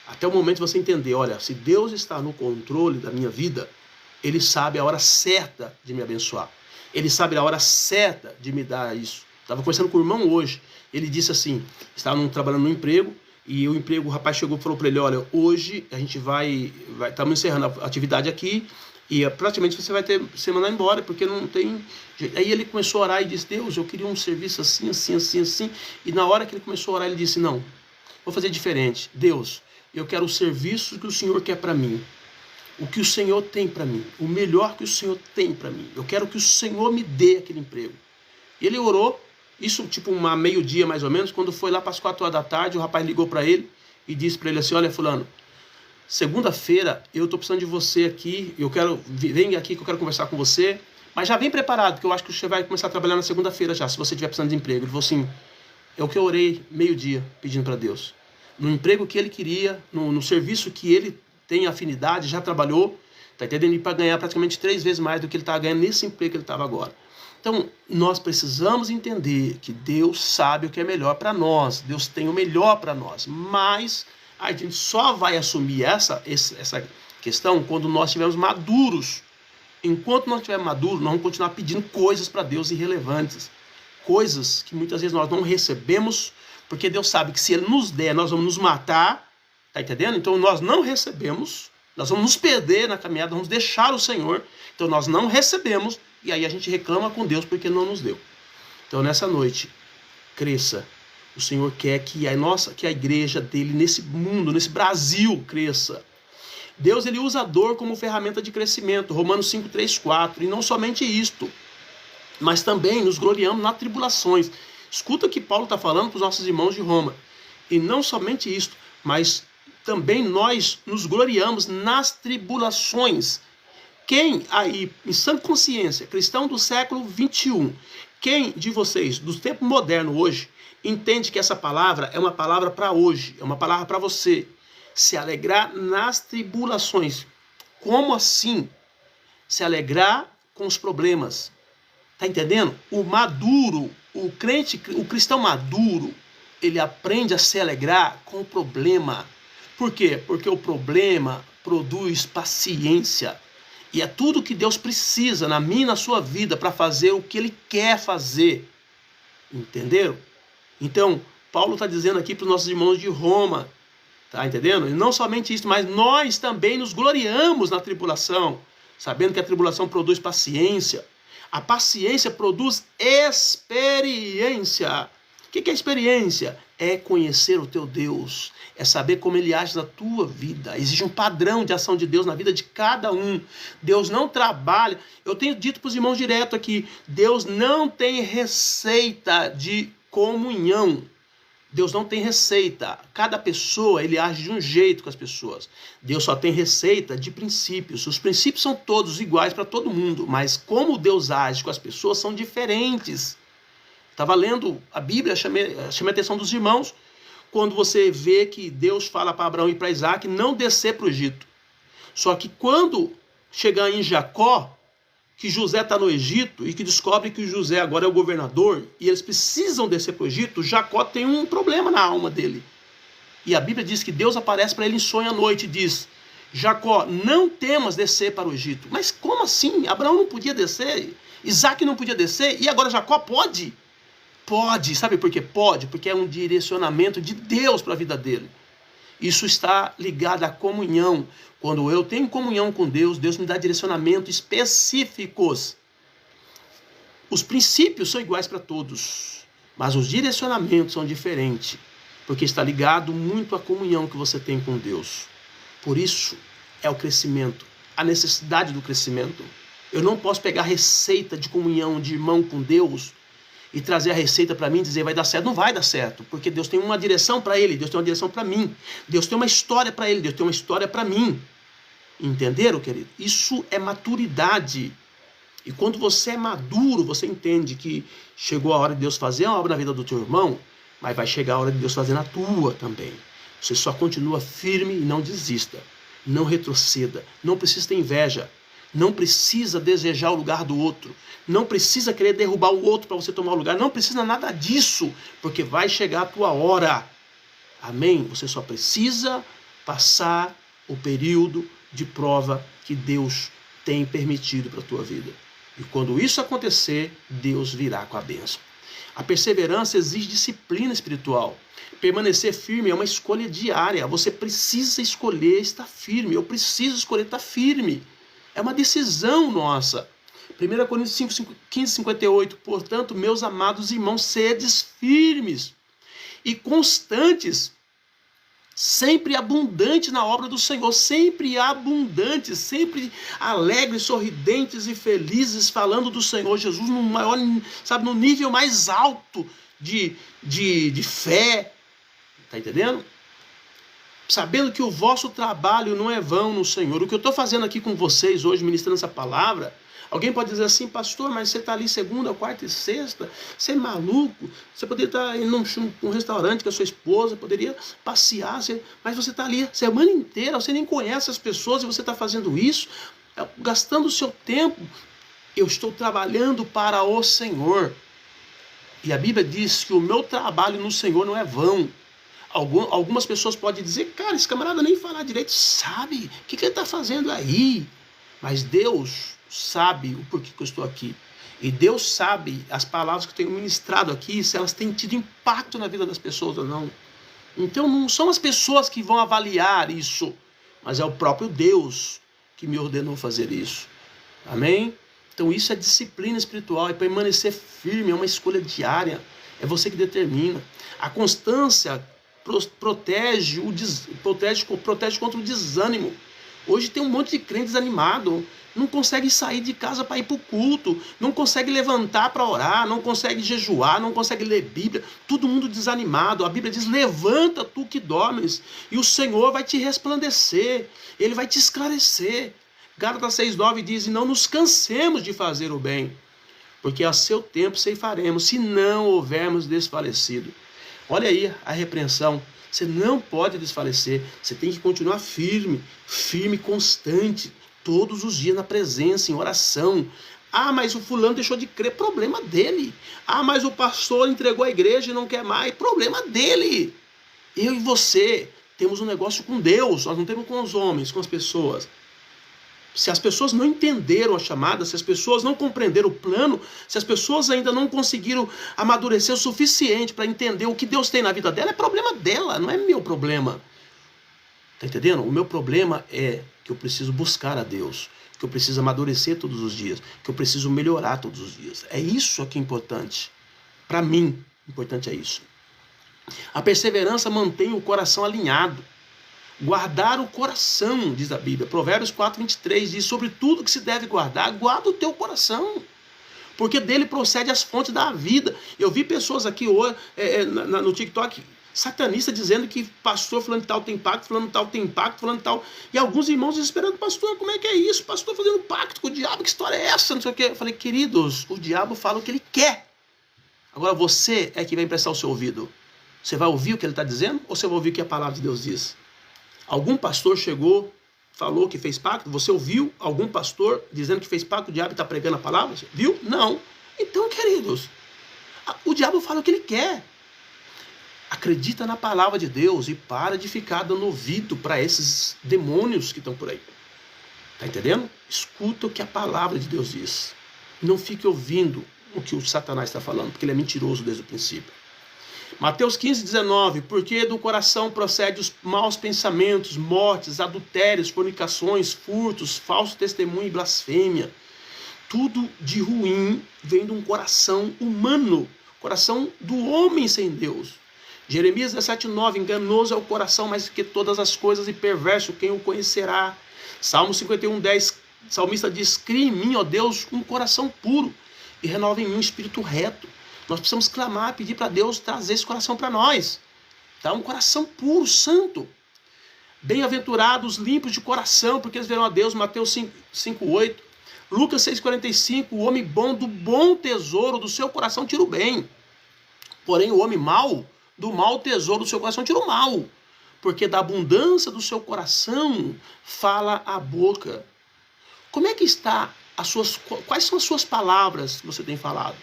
Até o momento você entender, olha, se Deus está no controle da minha vida, Ele sabe a hora certa de me abençoar. Ele sabe a hora certa de me dar isso. Estava conversando com o irmão hoje, ele disse assim, estava trabalhando no emprego, e o rapaz chegou e falou para ele, olha, hoje a gente estamos encerrando a atividade aqui, e praticamente você vai ter que ser mandado embora, porque não tem jeito. Aí ele começou a orar e disse, Deus, eu queria um serviço assim, assim, assim, assim, e na hora que ele começou a orar, ele disse, não, vou fazer diferente. Deus, eu quero o serviço que o Senhor quer para mim. O que o Senhor tem para mim. O melhor que o Senhor tem para mim. Eu quero que o Senhor me dê aquele emprego. Ele orou, isso tipo meio-dia mais ou menos, quando foi lá para as 4 horas da tarde, o rapaz ligou para ele e disse para ele assim, olha fulano, segunda-feira eu estou precisando de você aqui, vem aqui que eu quero conversar com você, mas já vem preparado, que eu acho que você vai começar a trabalhar na segunda-feira já, se você estiver precisando de emprego. Ele falou assim, é o que eu orei meio-dia pedindo para Deus. No emprego que ele queria, no serviço que ele tem afinidade, já trabalhou, está entendendo? Para ganhar praticamente 3 vezes mais do que ele estava ganhando nesse emprego que ele estava agora. Então, nós precisamos entender que Deus sabe o que é melhor para nós. Deus tem o melhor para nós. Mas a gente só vai assumir essa questão quando nós estivermos maduros. Enquanto nós estivermos maduros, nós vamos continuar pedindo coisas para Deus irrelevantes. Coisas que muitas vezes nós não recebemos, porque Deus sabe que se Ele nos der, nós vamos nos matar. Tá entendendo? Então, nós não recebemos. Nós vamos nos perder na caminhada, vamos deixar o Senhor. Então, nós não recebemos. E aí a gente reclama com Deus porque Ele não nos deu. Então, nessa noite, cresça. O Senhor quer que a igreja dele nesse mundo, nesse Brasil, cresça. Deus, ele usa a dor como ferramenta de crescimento. Romanos 5, 3, 4. E não somente isto, mas também nos gloriamos nas tribulações. Escuta o que Paulo está falando para os nossos irmãos de Roma. E não somente isto, mas também nós nos gloriamos nas tribulações. Quem aí, em sã consciência, cristão do século 21, quem de vocês, do tempo moderno hoje, entende que essa palavra é uma palavra para hoje, é uma palavra para você, se alegrar nas tribulações? Como assim? Se alegrar com os problemas. Tá entendendo? O maduro, o cristão maduro, ele aprende a se alegrar com o problema. Por quê? Porque o problema produz paciência. E é tudo que Deus precisa na minha e na sua vida para fazer o que Ele quer fazer. Entenderam? Então, Paulo está dizendo aqui para os nossos irmãos de Roma, tá entendendo? E não somente isso, mas nós também nos gloriamos na tribulação, sabendo que a tribulação produz paciência. A paciência produz experiência. O que é experiência? É conhecer o teu Deus, é saber como Ele age na tua vida. Existe um padrão de ação de Deus na vida de cada um. Deus não trabalha. Eu tenho dito para os irmãos direto aqui, Deus não tem receita de comunhão. Deus não tem receita. Cada pessoa, Ele age de um jeito com as pessoas. Deus só tem receita de princípios. Os princípios são todos iguais para todo mundo, mas como Deus age com as pessoas são diferentes. Estava lendo a Bíblia, chamei a atenção dos irmãos, quando você vê que Deus fala para Abraão e para Isaac não descer para o Egito. Só que quando chegar em Jacó, que José está no Egito e que descobre que José agora é o governador e eles precisam descer para o Egito, Jacó tem um problema na alma dele. E a Bíblia diz que Deus aparece para ele em sonho à noite e diz: Jacó, não temas descer para o Egito. Mas como assim? Abraão não podia descer, Isaac não podia descer e agora Jacó pode? Pode, sabe por que pode? Porque é um direcionamento de Deus para a vida dele. Isso está ligado à comunhão. Quando eu tenho comunhão com Deus, Deus me dá direcionamentos específicos. Os princípios são iguais para todos, mas os direcionamentos são diferentes, porque está ligado muito à comunhão que você tem com Deus. Por isso é o crescimento, a necessidade do crescimento. Eu não posso pegar receita de comunhão de irmão com Deus e trazer a receita para mim e dizer vai dar certo. Não vai dar certo, porque Deus tem uma direção para ele, Deus tem uma direção para mim. Deus tem uma história para ele, Deus tem uma história para mim. Entenderam, querido? Isso é maturidade. E quando você é maduro, você entende que chegou a hora de Deus fazer uma obra na vida do teu irmão, mas vai chegar a hora de Deus fazer na tua também. Você só continua firme e não desista. Não retroceda. Não precisa ter inveja. Não precisa desejar o lugar do outro. Não precisa querer derrubar o outro para você tomar o lugar. Não precisa nada disso, porque vai chegar a tua hora. Amém? Você só precisa passar o período de prova que Deus tem permitido para a tua vida. E quando isso acontecer, Deus virá com a bênção. A perseverança exige disciplina espiritual. Permanecer firme é uma escolha diária. Você precisa escolher estar firme. Eu preciso escolher estar firme. É uma decisão nossa. 1 Coríntios 5, 15, 58. Portanto, meus amados irmãos, sedes firmes e constantes, sempre abundantes na obra do Senhor, sempre abundantes, sempre alegres, sorridentes e felizes, falando do Senhor Jesus no maior, sabe, no nível mais alto de fé. Está entendendo? Sabendo que o vosso trabalho não é vão no Senhor. O que eu estou fazendo aqui com vocês hoje, ministrando essa palavra, alguém pode dizer assim, pastor, mas você está ali segunda, quarta e sexta, você é maluco, você poderia estar em um restaurante com a sua esposa, poderia passear, mas você está ali a semana inteira, você nem conhece as pessoas e você está fazendo isso, gastando o seu tempo Eu estou trabalhando para o Senhor. E a Bíblia diz que o meu trabalho no Senhor não é vão. Algumas pessoas podem dizer, cara, esse camarada nem falar direito sabe. O que ele está fazendo aí? Mas Deus sabe o porquê que eu estou aqui. E Deus sabe as palavras que eu tenho ministrado aqui, se elas têm tido impacto na vida das pessoas ou não. Então não são as pessoas que vão avaliar isso, mas é o próprio Deus que me ordenou fazer isso. Amém? Então isso é disciplina espiritual, é permanecer firme, é uma escolha diária. É você que determina. A constância protege contra o desânimo. Hoje tem um monte de crente desanimado, não consegue sair de casa para ir para o culto, não consegue levantar para orar, não consegue jejuar, não consegue ler Bíblia, todo mundo desanimado. A Bíblia diz, levanta tu que dormes, e o Senhor vai te resplandecer, Ele vai te esclarecer. Gálatas 6,9 diz, e não nos cansemos de fazer o bem, porque a seu tempo ceifaremos, se não houvermos desfalecido. Olha aí a repreensão. Você não pode desfalecer. Você tem que continuar firme, constante, todos os dias na presença, em oração. Ah, mas o fulano deixou de crer, problema dele. Ah, mas o pastor entregou a igreja e não quer mais, problema dele. Eu e você temos um negócio com Deus, nós não temos com os homens, com as pessoas. Se as pessoas não entenderam a chamada, se as pessoas não compreenderam o plano, se as pessoas ainda não conseguiram amadurecer o suficiente para entender o que Deus tem na vida dela, é problema dela, não é meu problema. Tá entendendo? O meu problema é que eu preciso buscar a Deus, que eu preciso amadurecer todos os dias, que eu preciso melhorar todos os dias. É isso que é importante. Para mim, importante é isso. A perseverança mantém o coração alinhado. Guardar o coração, diz a Bíblia. Provérbios 4,23 diz, sobre tudo que se deve guardar, guarda o teu coração, porque dele procede as fontes da vida. Eu vi pessoas aqui hoje, no TikTok, satanistas, dizendo que pastor fulano tal tem pacto, fulano tal tem pacto, fulano tal. E alguns irmãos desesperando, pastor, como é que é isso? Pastor fazendo pacto com o diabo, que história é essa? Não sei o quê. Eu falei, queridos, o diabo fala o que ele quer. Agora você é que vai emprestar o seu ouvido. Você vai ouvir o que ele está dizendo, ou você vai ouvir o que a palavra de Deus diz? Algum pastor chegou, falou que fez pacto? Você ouviu algum pastor dizendo que fez pacto? O diabo está pregando a palavra? Viu? Não. Então, queridos, o diabo fala o que ele quer. Acredita na palavra de Deus e para de ficar dando ouvido para esses demônios que estão por aí. Está entendendo? Escuta o que a palavra de Deus diz. Não fique ouvindo o que o Satanás está falando, porque ele é mentiroso desde o princípio. Mateus 15,19, porque do coração procede os maus pensamentos, mortes, adultérios, fornicações, furtos, falso testemunho e blasfêmia. Tudo de ruim vem de um coração humano, coração do homem sem Deus. Jeremias 17,9, enganoso é o coração mais do que todas as coisas e perverso, quem o conhecerá? Salmo 51,10, salmista diz, cria em mim, ó Deus, um coração puro e renova em mim um espírito reto. Nós precisamos clamar, pedir para Deus trazer esse coração para nós. Tá? Um coração puro, santo. Bem-aventurados, limpos de coração, porque eles verão a Deus. Mateus 5,8. Lucas 6,45. O homem bom do bom tesouro do seu coração tira o bem. Porém, o homem mau, do mau tesouro do seu coração tira o mal. Porque da abundância do seu coração fala a boca. Como é que está quais são as suas palavras que você tem falado?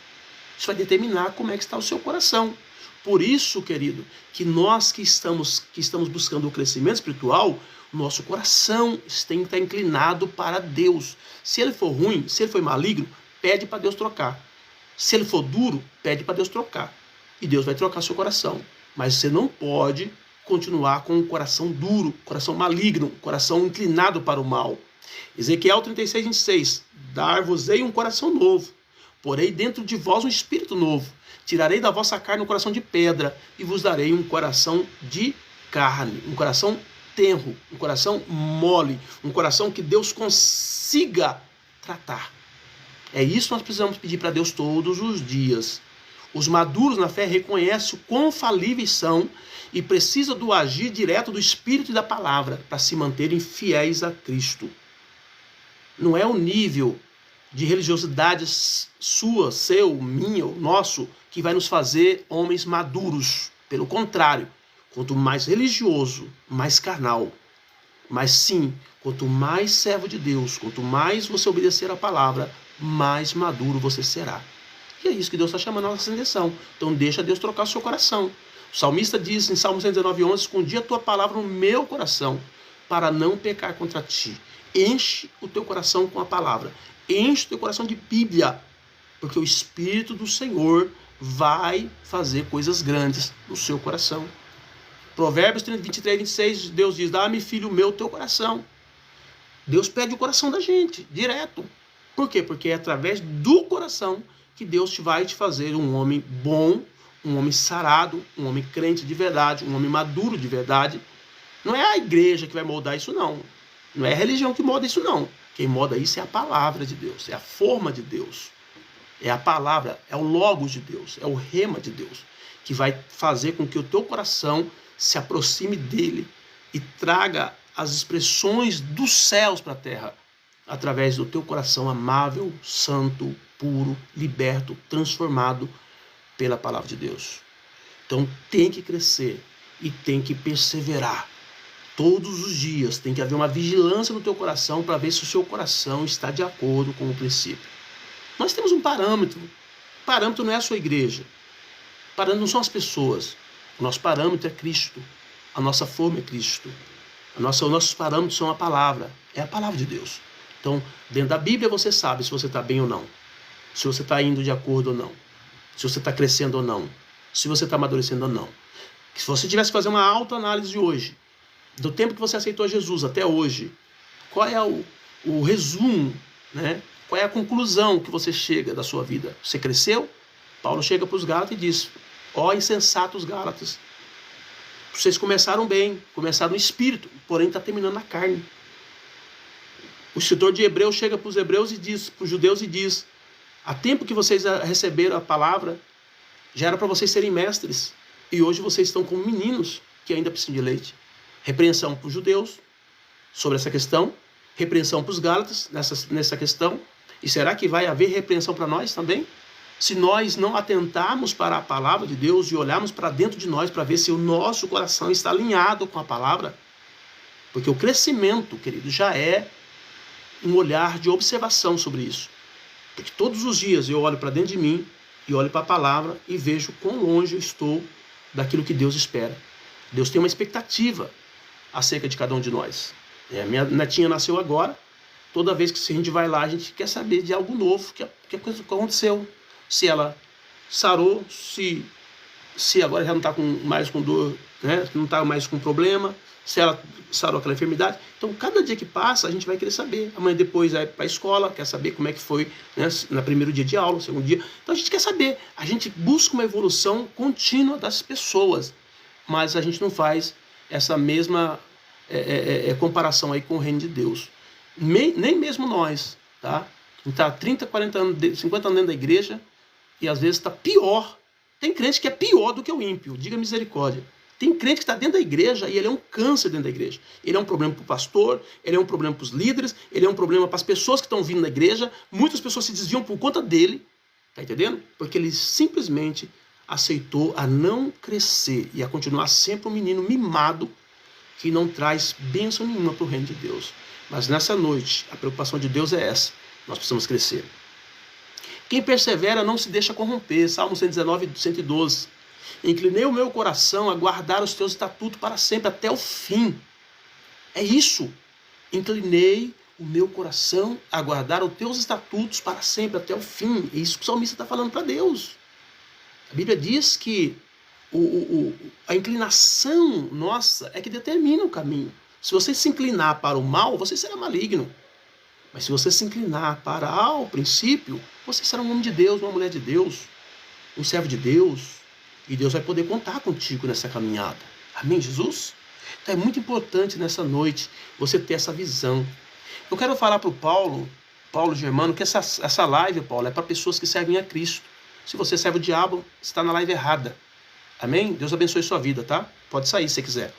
Isso vai determinar como é que está o seu coração. Por isso, querido, que nós que estamos buscando o crescimento espiritual, nosso coração tem que estar inclinado para Deus. Se ele for ruim, se ele for maligno, pede para Deus trocar. Se ele for duro, pede para Deus trocar. E Deus vai trocar seu coração. Mas você não pode continuar com um coração duro, coração maligno, coração inclinado para o mal. Ezequiel 36,26. Dar-vos-ei um coração novo. Porém dentro de vós um espírito novo. Tirarei da vossa carne um coração de pedra e vos darei um coração de carne. Um coração tenro, um coração mole. Um coração que Deus consiga tratar. É isso que nós precisamos pedir para Deus todos os dias. Os maduros na fé reconhecem o quão falíveis são e precisam do agir direto do Espírito e da palavra para se manterem fiéis a Cristo. Não é o nível de religiosidade sua, seu, minha, nosso, que vai nos fazer homens maduros. Pelo contrário, quanto mais religioso, mais carnal. Mas sim, quanto mais servo de Deus, quanto mais você obedecer a palavra, mais maduro você será. E é isso que Deus está chamando a nossa atenção. Então deixa Deus trocar o seu coração. O salmista diz em Salmo 119:11, escondi a tua palavra no meu coração, para não pecar contra ti. Enche o teu coração com a palavra. Enche o teu coração de Bíblia, porque o Espírito do Senhor vai fazer coisas grandes no seu coração. Provérbios 23:26, Deus diz, dá-me, filho meu, o teu coração. Deus pede o coração da gente, direto. Por quê? Porque é através do coração que Deus vai te fazer um homem bom, um homem sarado, um homem crente de verdade, um homem maduro de verdade. Não é a igreja que vai moldar isso, não. Não é a religião que molda isso, não. Quem molda isso é a palavra de Deus, é a forma de Deus. É a palavra, é o logos de Deus, é o rema de Deus, que vai fazer com que o teu coração se aproxime dele e traga as expressões dos céus para a terra, através do teu coração amável, santo, puro, liberto, transformado pela palavra de Deus. Então tem que crescer e tem que perseverar. Todos os dias tem que haver uma vigilância no teu coração para ver se o seu coração está de acordo com o princípio. Nós temos um parâmetro. O parâmetro não é a sua igreja. O parâmetro não são as pessoas. O nosso parâmetro é Cristo. A nossa forma é Cristo. Os nossos parâmetros são a palavra. É a palavra de Deus. Então, dentro da Bíblia você sabe se você está bem ou não. Se você está indo de acordo ou não. Se você está crescendo ou não. Se você está amadurecendo ou não. Se você tivesse que fazer uma autoanálise de hoje, do tempo que você aceitou Jesus até hoje, qual é o resumo, né? Qual é a conclusão que você chega da sua vida? Você cresceu? Paulo chega para os Gálatas e diz, ó insensatos Gálatas, vocês começaram bem, começaram no espírito, porém está terminando na carne. O escritor de Hebreus chega para os hebreus e diz, para os judeus e diz, há tempo que vocês receberam a palavra, já era para vocês serem mestres, e hoje vocês estão como meninos que ainda precisam de leite. Repreensão para os judeus sobre essa questão, repreensão para os Gálatas nessa questão, e será que vai haver repreensão para nós também? Se nós não atentarmos para a palavra de Deus e olharmos para dentro de nós para ver se o nosso coração está alinhado com a palavra, porque o crescimento, querido, já é um olhar de observação sobre isso. Porque todos os dias eu olho para dentro de mim e olho para a palavra e vejo quão longe eu estou daquilo que Deus espera. Deus tem uma expectativa acerca de cada um de nós. A minha netinha nasceu agora. Toda vez que a gente vai lá, a gente quer saber de algo novo, que aconteceu. Se ela sarou, se agora já não está mais com dor, né? Não está mais com problema, se ela sarou aquela enfermidade. Então, cada dia que passa, a gente vai querer saber. Amanhã depois vai para a escola, quer saber como é que foi, né? No primeiro dia de aula, no segundo dia. Então, a gente quer saber. A gente busca uma evolução contínua das pessoas, mas a gente não faz essa mesma comparação aí com o reino de Deus. Nem mesmo nós, tá? A gente está 30, 40 anos, 50 anos dentro da igreja e às vezes está pior. Tem crente que é pior do que o ímpio, diga misericórdia. Tem crente que está dentro da igreja e ele é um câncer dentro da igreja. Ele é um problema para o pastor, ele é um problema para os líderes, ele é um problema para as pessoas que estão vindo na igreja. Muitas pessoas se desviam por conta dele, tá entendendo? Porque ele simplesmente aceitou a não crescer e a continuar sempre um menino mimado que não traz bênção nenhuma para o reino de Deus. Mas nessa noite, a preocupação de Deus é essa. Nós precisamos crescer. Quem persevera não se deixa corromper. Salmo 119, 112. Inclinei o meu coração a guardar os teus estatutos para sempre, até o fim. É isso. Inclinei o meu coração a guardar os teus estatutos para sempre, até o fim. É isso que o salmista está falando para Deus. A Bíblia diz que a inclinação nossa é que determina o caminho. Se você se inclinar para o mal, você será maligno. Mas se você se inclinar para o princípio, você será um homem de Deus, uma mulher de Deus, um servo de Deus. E Deus vai poder contar contigo nessa caminhada. Amém, Jesus? Então é muito importante nessa noite você ter essa visão. Eu quero falar para o Paulo Germano, que essa live, Paulo, é para pessoas que servem a Cristo. Se você serve o diabo, você está na live errada. Amém? Deus abençoe sua vida, tá? Pode sair se você quiser.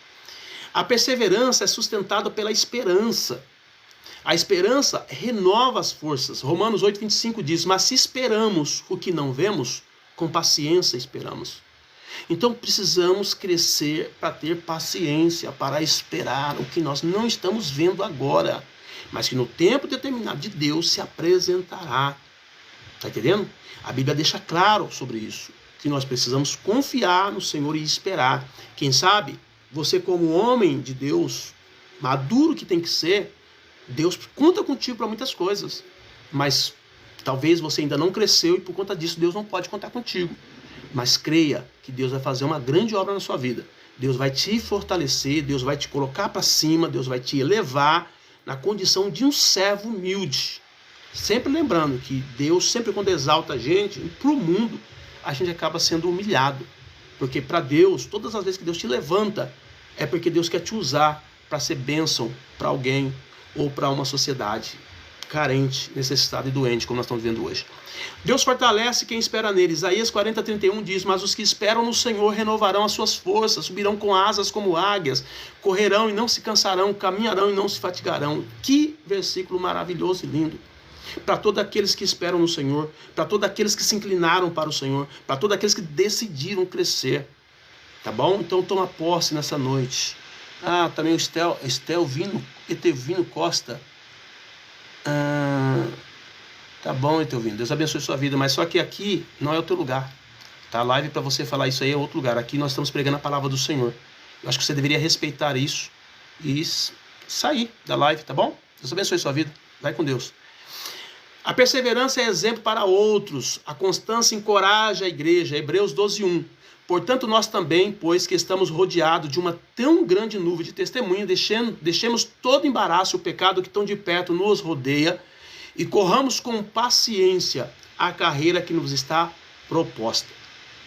A perseverança é sustentada pela esperança. A esperança renova as forças. Romanos 8:25 diz, mas se esperamos o que não vemos, com paciência esperamos. Então precisamos crescer para ter paciência, para esperar o que nós não estamos vendo agora, mas que no tempo determinado de Deus se apresentará Está entendendo? A Bíblia deixa claro sobre isso, que nós precisamos confiar no Senhor e esperar. Quem sabe, você como homem de Deus, maduro que tem que ser, Deus conta contigo para muitas coisas, mas talvez você ainda não cresceu e por conta disso Deus não pode contar contigo. Mas creia que Deus vai fazer uma grande obra na sua vida. Deus vai te fortalecer, Deus vai te colocar para cima, Deus vai te elevar na condição de um servo humilde. Sempre lembrando que Deus, sempre quando exalta a gente, para o mundo, a gente acaba sendo humilhado. Porque para Deus, todas as vezes que Deus te levanta, é porque Deus quer te usar para ser bênção para alguém ou para uma sociedade carente, necessitada e doente, como nós estamos vendo hoje. Deus fortalece quem espera nele. Isaías 40:31 diz: mas os que esperam no Senhor renovarão as suas forças, subirão com asas como águias, correrão e não se cansarão, caminharão e não se fatigarão. Que versículo maravilhoso e lindo! Para todos aqueles que esperam no Senhor, para todos aqueles que se inclinaram para o Senhor, para todos aqueles que decidiram crescer. Tá bom? Então toma posse nessa noite. Também o Etevino Costa. Tá bom, Etevino, Deus abençoe sua vida, mas só que aqui não é o teu lugar. Tá? A live para você falar isso aí é outro lugar. Aqui nós estamos pregando a palavra do Senhor. Eu acho que você deveria respeitar isso e sair da live, tá bom? Deus abençoe sua vida. Vai com Deus. A perseverança é exemplo para outros. A constância encoraja a igreja. Hebreus 12:1. Portanto, nós também, pois que estamos rodeados de uma tão grande nuvem de testemunha, deixemos todo embaraço e o pecado que tão de perto nos rodeia e corramos com paciência a carreira que nos está proposta.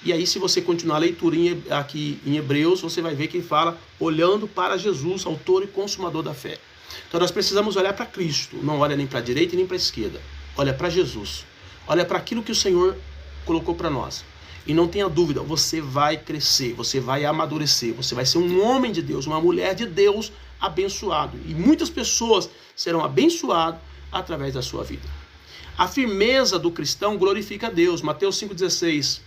E aí, se você continuar a leitura aqui em Hebreus, você vai ver que ele fala olhando para Jesus, autor e consumador da fé. Então, nós precisamos olhar para Cristo. Não olha nem para a direita nem para a esquerda. Olha para Jesus. Olha para aquilo que o Senhor colocou para nós. E não tenha dúvida, você vai crescer, você vai amadurecer, você vai ser um homem de Deus, uma mulher de Deus abençoado. E muitas pessoas serão abençoadas através da sua vida. A firmeza do cristão glorifica a Deus. Mateus 5,16.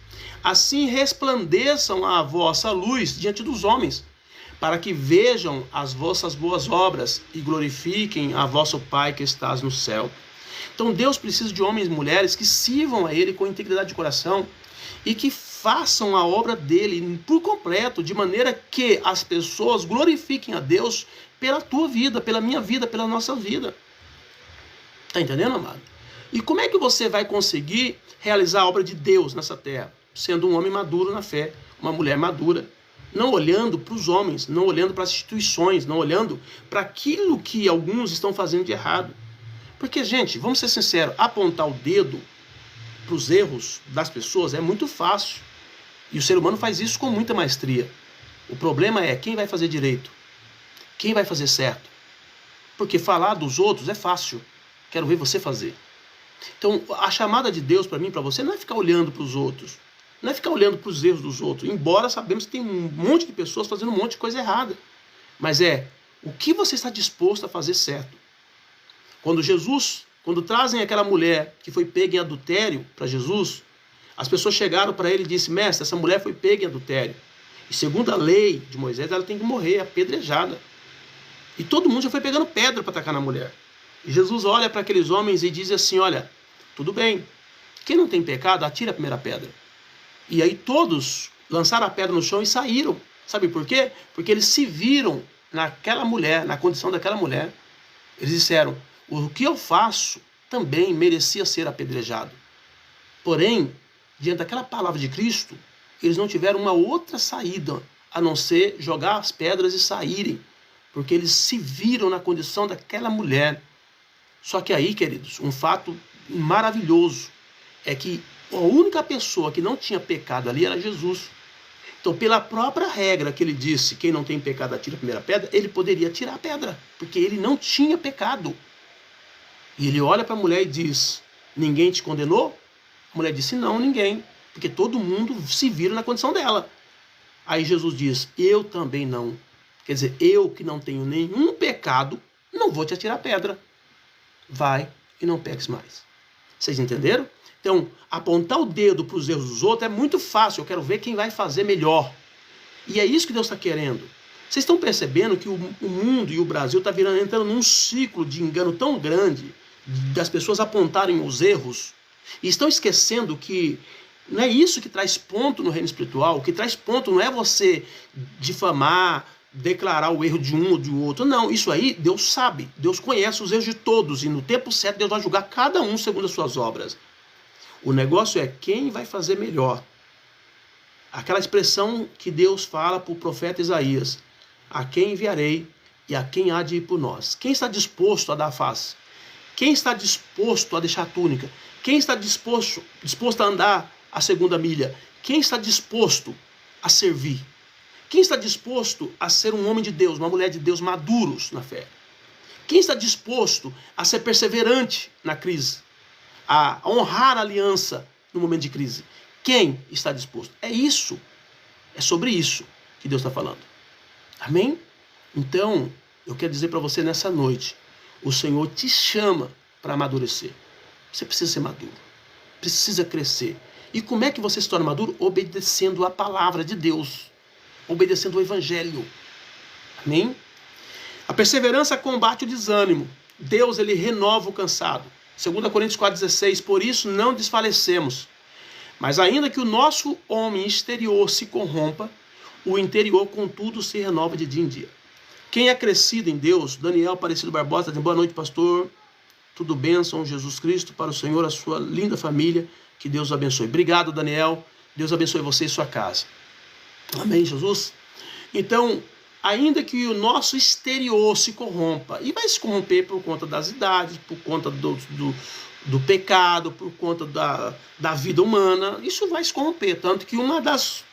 Assim resplandeçam a vossa luz diante dos homens, para que vejam as vossas boas obras e glorifiquem a vosso Pai que estás no céu. Então Deus precisa de homens e mulheres que sirvam a Ele com integridade de coração e que façam a obra dele por completo, de maneira que as pessoas glorifiquem a Deus pela tua vida, pela minha vida, pela nossa vida. Está entendendo, amado? E como é que você vai conseguir realizar a obra de Deus nessa terra? Sendo um homem maduro na fé, uma mulher madura, não olhando para os homens, não olhando para as instituições, não olhando para aquilo que alguns estão fazendo de errado. Porque, gente, vamos ser sinceros, apontar o dedo para os erros das pessoas é muito fácil. E o ser humano faz isso com muita maestria. O problema é quem vai fazer direito, quem vai fazer certo. Porque falar dos outros é fácil. Quero ver você fazer. Então, a chamada de Deus para mim e para você não é ficar olhando para os outros. Não é ficar olhando para os erros dos outros. Embora sabemos que tem um monte de pessoas fazendo um monte de coisa errada. Mas o que você está disposto a fazer certo. Quando trazem aquela mulher que foi pega em adultério para Jesus, as pessoas chegaram para ele e disseram: mestre, essa mulher foi pega em adultério. E segundo a lei de Moisés, ela tem que morrer apedrejada. E todo mundo já foi pegando pedra para atacar na mulher. E Jesus olha para aqueles homens e diz assim: olha, tudo bem, quem não tem pecado, atira a primeira pedra. E aí todos lançaram a pedra no chão e saíram. Sabe por quê? Porque eles se viram naquela mulher, na condição daquela mulher. Eles disseram: o que eu faço também merecia ser apedrejado. Porém, diante daquela palavra de Cristo, eles não tiveram uma outra saída a não ser jogar as pedras e saírem. Porque eles se viram na condição daquela mulher. Só que aí, queridos, um fato maravilhoso é que a única pessoa que não tinha pecado ali era Jesus. Então, pela própria regra que ele disse, quem não tem pecado atira a primeira pedra, ele poderia tirar a pedra, porque ele não tinha pecado. E ele olha para a mulher e diz: ninguém te condenou? A mulher disse: não, ninguém, porque todo mundo se vira na condição dela. Aí Jesus diz: eu também não. Quer dizer, eu que não tenho nenhum pecado, não vou te atirar pedra. Vai e não peques mais. Vocês entenderam? Então, apontar o dedo para os erros dos outros é muito fácil. Eu quero ver quem vai fazer melhor. E é isso que Deus está querendo. Vocês estão percebendo que o mundo e o Brasil está entrando num ciclo de engano tão grande, das pessoas apontarem os erros, E estão esquecendo que não é isso que traz ponto no reino espiritual. O que traz ponto não é você difamar, declarar o erro de um ou de outro. Não, isso aí Deus sabe. Deus conhece os erros de todos. E no tempo certo Deus vai julgar cada um segundo as suas obras. O negócio é quem vai fazer melhor. Aquela expressão que Deus fala para o profeta Isaías: a quem enviarei e a quem há de ir por nós? Quem está disposto a dar a face? Quem está disposto a deixar a túnica? Quem está disposto a andar a segunda milha? Quem está disposto a servir? Quem está disposto a ser um homem de Deus, uma mulher de Deus maduros na fé? Quem está disposto a ser perseverante na crise? A honrar a aliança no momento de crise? Quem está disposto? É isso. É sobre isso que Deus está falando. Amém? Então, eu quero dizer para você nessa noite, o Senhor te chama para amadurecer. Você precisa ser maduro. Precisa crescer. E como é que você se torna maduro? Obedecendo a palavra de Deus. Obedecendo o Evangelho. Amém? A perseverança combate o desânimo. Deus, ele renova o cansado. 2 Coríntios 4,16, por isso não desfalecemos. Mas ainda que o nosso homem exterior se corrompa, o interior, contudo, se renova de dia em dia. Quem é crescido em Deus, Daniel Aparecido Barbosa, boa noite, pastor. Tudo bênção, Jesus Cristo, para o Senhor, a sua linda família. Que Deus abençoe. Obrigado, Daniel. Deus abençoe você e sua casa. Amém, Jesus? Então, ainda que o nosso exterior se corrompa, e vai se corromper por conta das idades, por conta do pecado, por conta da vida humana, isso vai se corromper. Tanto que uma das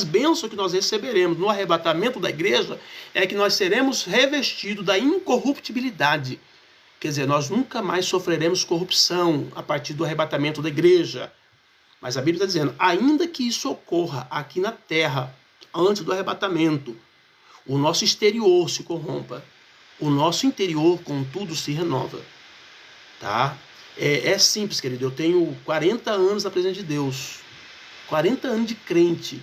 bênçãos que nós receberemos no arrebatamento da igreja é que nós seremos revestidos da incorruptibilidade. Quer dizer, nós nunca mais sofreremos corrupção a partir do arrebatamento da igreja. Mas a Bíblia está dizendo, ainda que isso ocorra aqui na terra, antes do arrebatamento, o nosso exterior se corrompa, o nosso interior, contudo, se renova. Tá? É simples, querido. Eu tenho 40 anos na presença de Deus, 40 anos de crente.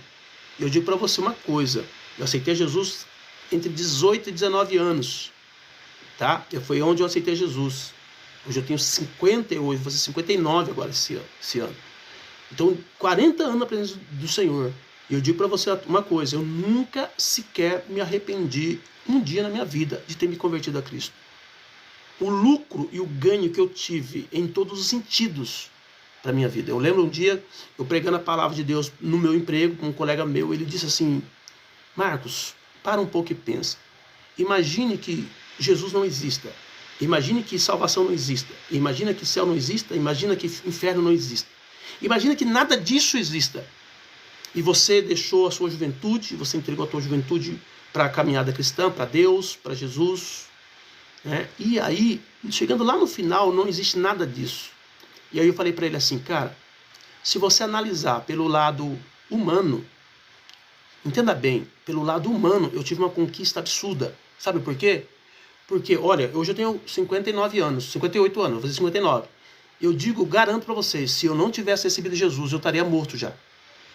Eu digo para você uma coisa, eu aceitei Jesus entre 18 e 19 anos. Tá? Foi onde eu aceitei Jesus. Hoje eu tenho 58, vou fazer 59 agora esse ano. Então, 40 anos na presença do Senhor. E eu digo para você uma coisa, eu nunca sequer me arrependi um dia na minha vida de ter me convertido a Cristo. O lucro e o ganho que eu tive em todos os sentidos para a minha vida. Eu lembro um dia, eu pregando a palavra de Deus no meu emprego, com um colega meu, ele disse assim, Marcos, para um pouco e pensa. Imagine que Jesus não exista. Imagine que salvação não exista. Imagina que céu não exista. Imagina que inferno não exista. Imagina que nada disso exista. E você deixou a sua juventude, você entregou a sua juventude para a caminhada cristã, para Deus, para Jesus. Né? E aí, chegando lá no final, não existe nada disso. E aí eu falei para ele assim, cara, se você analisar pelo lado humano, entenda bem, pelo lado humano, eu tive uma conquista absurda. Sabe por quê? Porque, olha, hoje eu tenho 59 anos, 58 anos, vou fazer 59. Eu digo, garanto para vocês, se eu não tivesse recebido Jesus, eu estaria morto já.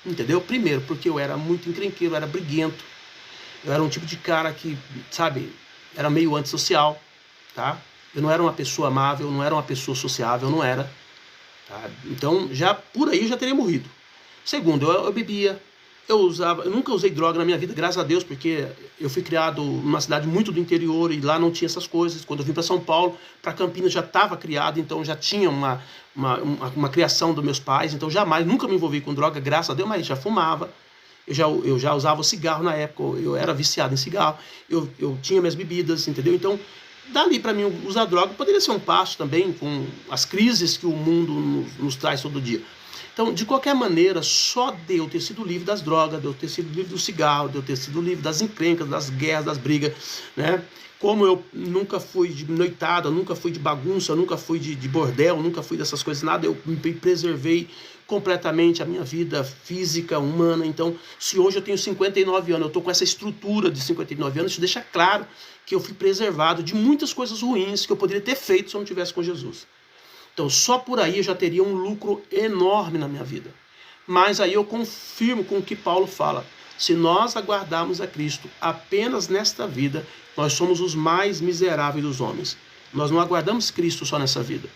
Entendeu? Primeiro, porque eu era muito encrenqueiro, eu era briguento. Eu era um tipo de cara que, sabe, era meio antissocial, tá? Eu não era uma pessoa amável, não era uma pessoa sociável, não era. Tá? Então, já por aí eu já teria morrido. Segundo, eu bebia. Eu nunca usei droga na minha vida, graças a Deus, porque eu fui criado numa cidade muito do interior e lá não tinha essas coisas. Quando eu vim para São Paulo, para Campinas já estava criado, então já tinha uma criação dos meus pais, então nunca me envolvi com droga, graças a Deus, mas já fumava. Eu já usava o cigarro na época, eu era viciado em cigarro, eu tinha minhas bebidas, entendeu? Então, dali para mim usar droga poderia ser um passo também com as crises que o mundo nos traz todo dia. Então, de qualquer maneira, só de eu ter sido livre das drogas, de eu ter sido livre do cigarro, de eu ter sido livre das encrencas, das guerras, das brigas, né? Como eu nunca fui de noitada, nunca fui de bagunça, nunca fui de bordel, nunca fui dessas coisas, nada, eu me preservei completamente a minha vida física, humana. Então, se hoje eu tenho 59 anos, eu estou com essa estrutura de 59 anos, isso deixa claro que eu fui preservado de muitas coisas ruins que eu poderia ter feito se eu não tivesse com Jesus. Então, só por aí eu já teria um lucro enorme na minha vida. Mas aí eu confirmo com o que Paulo fala. Se nós aguardarmos a Cristo apenas nesta vida, nós somos os mais miseráveis dos homens. Nós não aguardamos Cristo só nessa vida.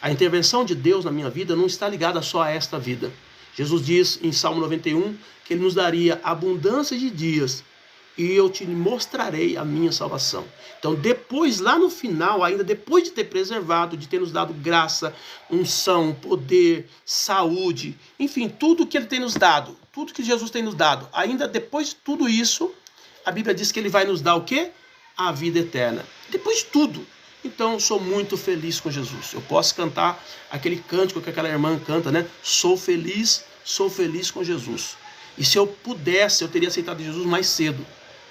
A intervenção de Deus na minha vida não está ligada só a esta vida. Jesus diz em Salmo 91 que Ele nos daria abundância de dias e eu te mostrarei a minha salvação. Então depois, lá no final, ainda depois de ter preservado, de ter nos dado graça, unção, poder, saúde, enfim, tudo que Ele tem nos dado, tudo que Jesus tem nos dado, ainda depois de tudo isso, a Bíblia diz que Ele vai nos dar o quê? A vida eterna. Depois de tudo. Então, sou muito feliz com Jesus. Eu posso cantar aquele cântico que aquela irmã canta, né? Sou feliz com Jesus. E se eu pudesse, eu teria aceitado Jesus mais cedo.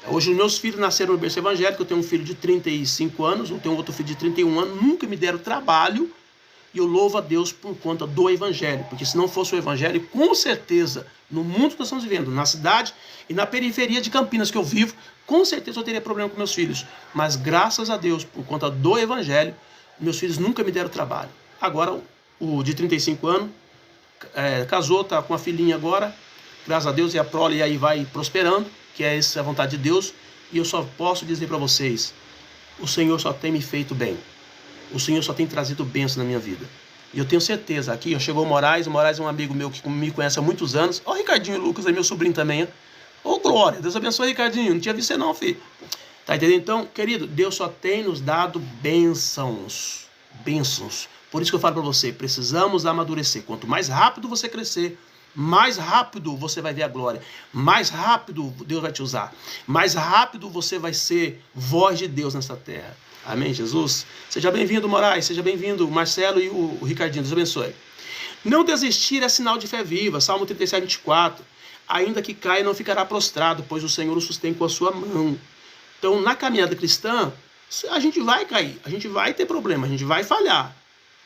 Hoje, os meus filhos nasceram no berço evangélico. Eu tenho um filho de 35 anos, eu tenho outro filho de 31 anos. Nunca me deram trabalho. E eu louvo a Deus por conta do Evangelho. Porque se não fosse o Evangelho, com certeza, no mundo que nós estamos vivendo, na cidade e na periferia de Campinas que eu vivo, com certeza eu teria problema com meus filhos. Mas graças a Deus, por conta do Evangelho, meus filhos nunca me deram trabalho. Agora, o de 35 anos, casou, está com uma filhinha agora. Graças a Deus, e a prole aí vai prosperando, que é essa a vontade de Deus. E eu só posso dizer para vocês, o Senhor só tem me feito bem. O Senhor só tem trazido bênção na minha vida. E eu tenho certeza, aqui chegou o Moraes é um amigo meu que me conhece há muitos anos. Ó, o Ricardinho e o Lucas é meu sobrinho também, hein? Ô, glória, Deus abençoe, Ricardinho, não tinha visto você não, filho. Tá entendendo? Então, querido, Deus só tem nos dado bênçãos. Bênçãos. Por isso que eu falo para você, precisamos amadurecer. Quanto mais rápido você crescer, mais rápido você vai ver a glória. Mais rápido Deus vai te usar. Mais rápido você vai ser voz de Deus nessa terra. Amém, Jesus? Seja bem-vindo, Moraes. Seja bem-vindo, Marcelo e o Ricardinho. Deus abençoe. Não desistir é sinal de fé viva. Salmo 37, 24. Ainda que caia, não ficará prostrado, pois o Senhor o sustém com a sua mão. Então, na caminhada cristã, a gente vai cair. A gente vai ter problema. A gente vai falhar.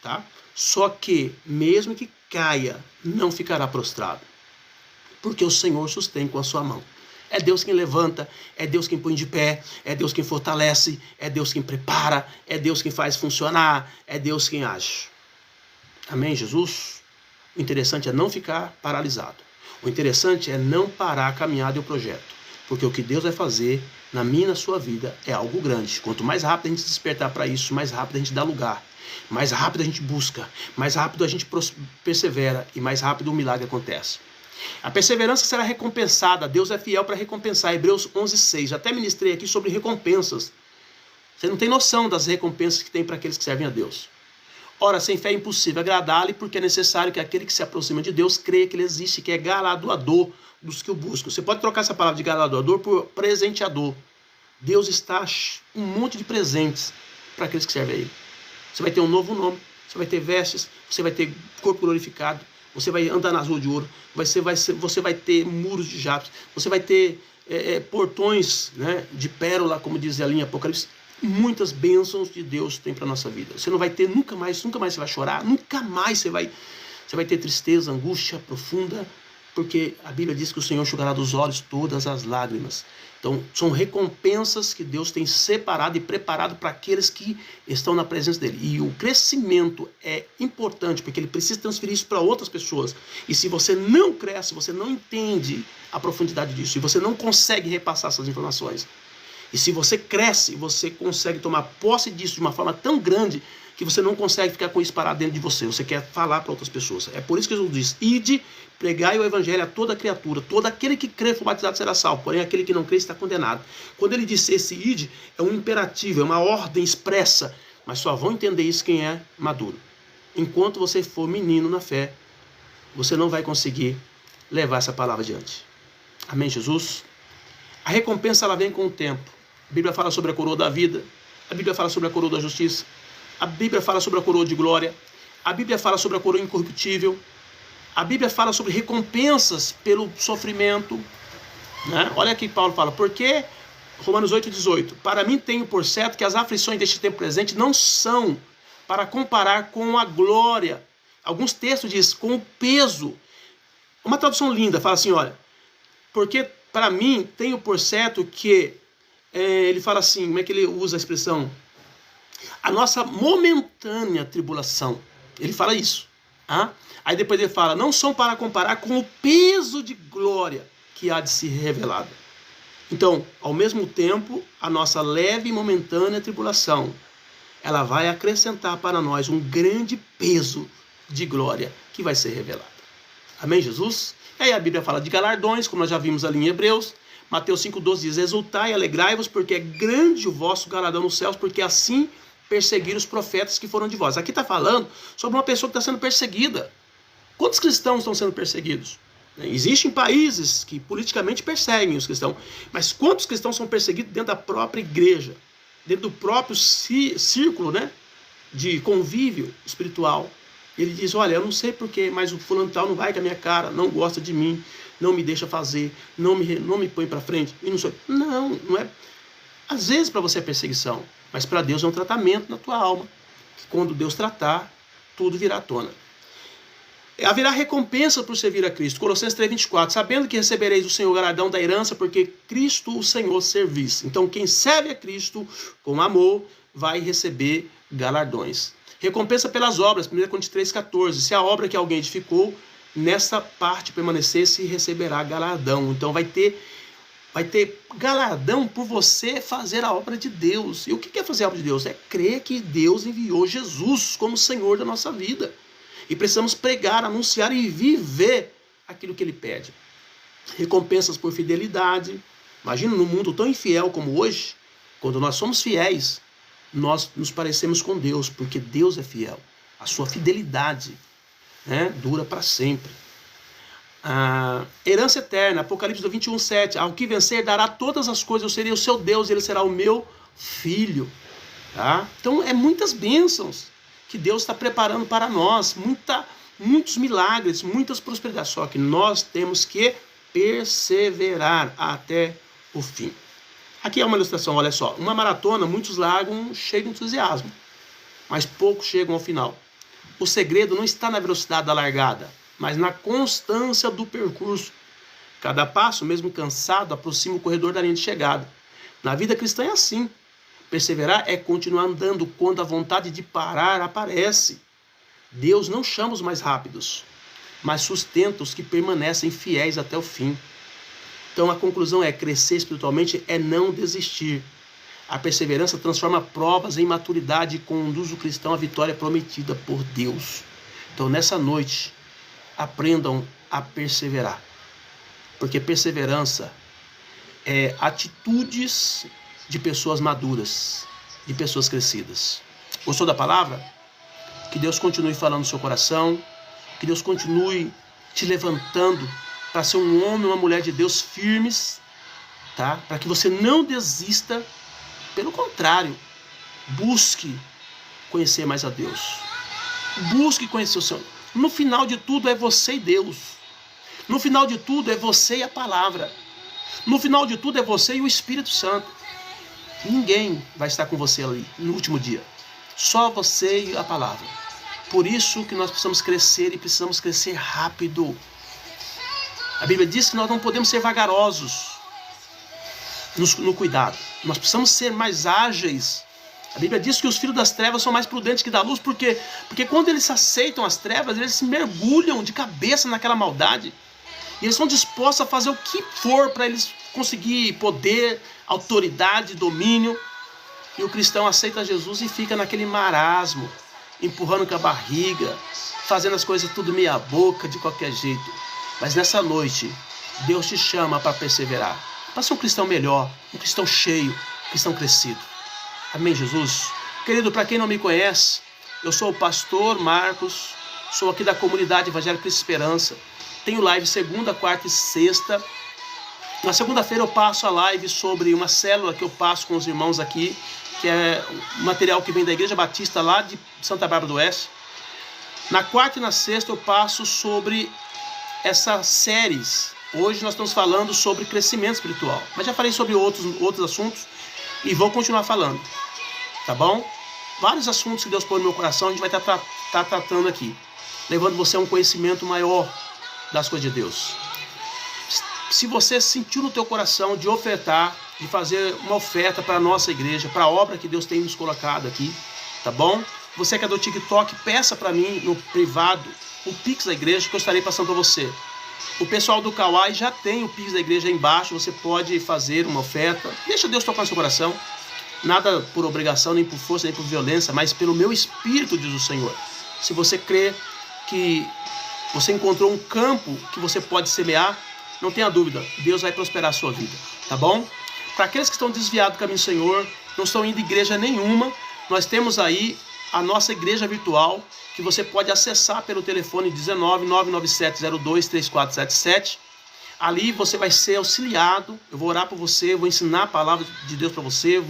Tá? Só que, mesmo que caia, não ficará prostrado. Porque o Senhor sustém com a sua mão. É Deus quem levanta, é Deus quem põe de pé, é Deus quem fortalece, é Deus quem prepara, é Deus quem faz funcionar, é Deus quem age. Amém, Jesus? O interessante é não ficar paralisado. O interessante é não parar a caminhada e o projeto. Porque o que Deus vai fazer na minha e na sua vida é algo grande. Quanto mais rápido a gente se despertar para isso, mais rápido a gente dá lugar. Mais rápido a gente busca, mais rápido a gente persevera e mais rápido o milagre acontece. A perseverança será recompensada. Deus é fiel para recompensar. Hebreus 11:6. Já até ministrei aqui sobre recompensas. Você não tem noção das recompensas que tem para aqueles que servem a Deus. Ora, sem fé é impossível agradá-lo, porque é necessário que aquele que se aproxima de Deus creia que ele existe, que é galardoador dos que o buscam. Você pode trocar essa palavra de galardoador por presenteador. Deus está com um monte de presentes para aqueles que servem a Ele. Você vai ter um novo nome, você vai ter vestes, você vai ter corpo glorificado, você vai andar nas ruas de ouro, você vai ter muros de jatos, você vai ter portões, né, de pérola, como diz ali em Apocalipse. Muitas bênçãos de Deus tem para a nossa vida. Você não vai ter nunca mais você vai chorar, nunca mais você vai ter tristeza, angústia profunda, porque a Bíblia diz que o Senhor enxugará dos olhos todas as lágrimas. Então, são recompensas que Deus tem separado e preparado para aqueles que estão na presença dele. E o crescimento é importante, porque ele precisa transferir isso para outras pessoas. E se você não cresce, você não entende a profundidade disso, e você não consegue repassar essas informações. E se você cresce, você consegue tomar posse disso de uma forma tão grande que você não consegue ficar com isso parado dentro de você. Você quer falar para outras pessoas. É por isso que Jesus diz: ide, pregai o evangelho a toda criatura. Todo aquele que crê e for batizado será salvo. Porém, aquele que não crê está condenado. Quando ele diz esse ide, é um imperativo, é uma ordem expressa. Mas só vão entender isso quem é maduro. Enquanto você for menino na fé, você não vai conseguir levar essa palavra adiante. Amém, Jesus? A recompensa ela vem com o tempo. A Bíblia fala sobre a coroa da vida. A Bíblia fala sobre a coroa da justiça. A Bíblia fala sobre a coroa de glória. A Bíblia fala sobre a coroa incorruptível. A Bíblia fala sobre recompensas pelo sofrimento. Né? Olha aqui que Paulo fala. Porque, Romanos 8,18. Para mim tenho por certo que as aflições deste tempo presente não são para comparar com a glória. Alguns textos dizem com o peso. Uma tradução linda fala assim, olha. Porque para mim tenho por certo que... ele fala assim, como é que ele usa a expressão? A nossa momentânea tribulação. Ele fala isso. Aí depois ele fala, não são para comparar com o peso de glória que há de se revelar. Então, ao mesmo tempo, a nossa leve e momentânea tribulação, ela vai acrescentar para nós um grande peso de glória que vai ser revelado. Amém, Jesus? E aí a Bíblia fala de galardões, como nós já vimos ali em Hebreus. Mateus 5,12 diz: exultai e alegrai-vos, porque é grande o vosso galardão nos céus, porque assim perseguiram os profetas que foram de vós. Aqui está falando sobre uma pessoa que está sendo perseguida. Quantos cristãos estão sendo perseguidos? Existem países que politicamente perseguem os cristãos, mas quantos cristãos são perseguidos dentro da própria igreja, dentro do próprio círculo, né, de convívio espiritual? Ele diz: olha, eu não sei porquê, mas o fulano tal não vai com a minha cara, não gosta de mim, não me deixa fazer, não me põe para frente. E não é. Às vezes para você é perseguição, mas para Deus é um tratamento na tua alma, que quando Deus tratar, tudo virá à tona. Haverá recompensa por servir a Cristo. Colossenses 3,24. Sabendo que recebereis o Senhor galardão da herança, porque Cristo o Senhor servis. Então quem serve a Cristo com amor vai receber galardões. Recompensa pelas obras. 1 Coríntios 3,14. Se a obra que alguém edificou, nessa parte permanecesse, receberá galardão. Então vai ter galardão por você fazer a obra de Deus. E o que é fazer a obra de Deus? É crer que Deus enviou Jesus como Senhor da nossa vida. E precisamos pregar, anunciar e viver aquilo que Ele pede. Recompensas por fidelidade. Imagina, num mundo tão infiel como hoje, quando nós somos fiéis, nós nos parecemos com Deus, porque Deus é fiel. A sua fidelidade, né, dura para sempre. Herança eterna, Apocalipse 21,7. Ao que vencer dará todas as coisas, eu serei o seu Deus, ele será o meu filho. Tá? Então é muitas bênçãos que Deus está preparando para nós, muitos milagres, muitas prosperidades, só que nós temos que perseverar até o fim. Aqui é uma ilustração, olha só, uma maratona, muitos largam cheio de entusiasmo, mas poucos chegam ao final. O segredo não está na velocidade da largada, mas na constância do percurso. Cada passo, mesmo cansado, aproxima o corredor da linha de chegada. Na vida cristã é assim. Perseverar é continuar andando quando a vontade de parar aparece. Deus não chama os mais rápidos, mas sustenta os que permanecem fiéis até o fim. Então a conclusão é: crescer espiritualmente é não desistir. A perseverança transforma provas em maturidade e conduz o cristão à vitória prometida por Deus. Então nessa noite, aprendam a perseverar. Porque perseverança é atitudes de pessoas maduras, de pessoas crescidas. Gostou da palavra? Que Deus continue falando no seu coração, que Deus continue te levantando para ser um homem ou uma mulher de Deus firmes, tá? Para que você não desista, pelo contrário, busque conhecer mais a Deus. Busque conhecer o Senhor. No final de tudo é você e Deus. No final de tudo é você e a palavra. No final de tudo é você e o Espírito Santo. Ninguém vai estar com você ali no último dia. Só você e a palavra. Por isso que nós precisamos crescer e precisamos crescer rápido. A Bíblia diz que nós não podemos ser vagarosos no cuidado. Nós precisamos ser mais ágeis. A Bíblia diz que os filhos das trevas são mais prudentes que da luz. Por quê? Porque quando eles aceitam as trevas, eles se mergulham de cabeça naquela maldade. E eles estão dispostos a fazer o que for para eles conseguir poder, autoridade, domínio. E o cristão aceita Jesus e fica naquele marasmo, empurrando com a barriga, fazendo as coisas tudo meia boca, de qualquer jeito. Mas nessa noite, Deus te chama para perseverar, para ser um cristão melhor, um cristão cheio, um cristão crescido. Amém, Jesus? Querido, para quem não me conhece, eu sou o pastor Marcos, sou aqui da comunidade Evangelho Cristo Esperança. Tenho live segunda, quarta e sexta. Na segunda-feira eu passo a live sobre uma célula que eu passo com os irmãos aqui, que é material que vem da Igreja Batista lá de Santa Bárbara do Oeste. Na quarta e na sexta eu passo sobre essas séries. Hoje nós estamos falando sobre crescimento espiritual, mas já falei sobre outros assuntos e vou continuar falando, tá bom? Vários assuntos que Deus pôs no meu coração a gente vai estar tratando aqui, levando você a um conhecimento maior das coisas de Deus. Se você sentiu no teu coração de ofertar, de fazer uma oferta para a nossa igreja, para a obra que Deus tem nos colocado aqui, tá bom? Você que é do TikTok, peça para mim no privado o Pix da igreja que eu estarei passando para você. O pessoal do Kawai já tem o Pix da igreja aí embaixo, você pode fazer uma oferta. Deixa Deus tocar no seu coração. nada por obrigação, nem por força, nem por violência, mas pelo meu espírito, diz o Senhor. Se você crê que você encontrou um campo que você pode semear, não tenha dúvida, Deus vai prosperar a sua vida, tá bom? Para aqueles que estão desviados do caminho do Senhor, não estão indo em igreja nenhuma, nós temos aí a nossa igreja virtual, que você pode acessar pelo telefone 19 997 02 3477. Ali você vai ser auxiliado, eu vou orar por você, vou ensinar a palavra de Deus para você,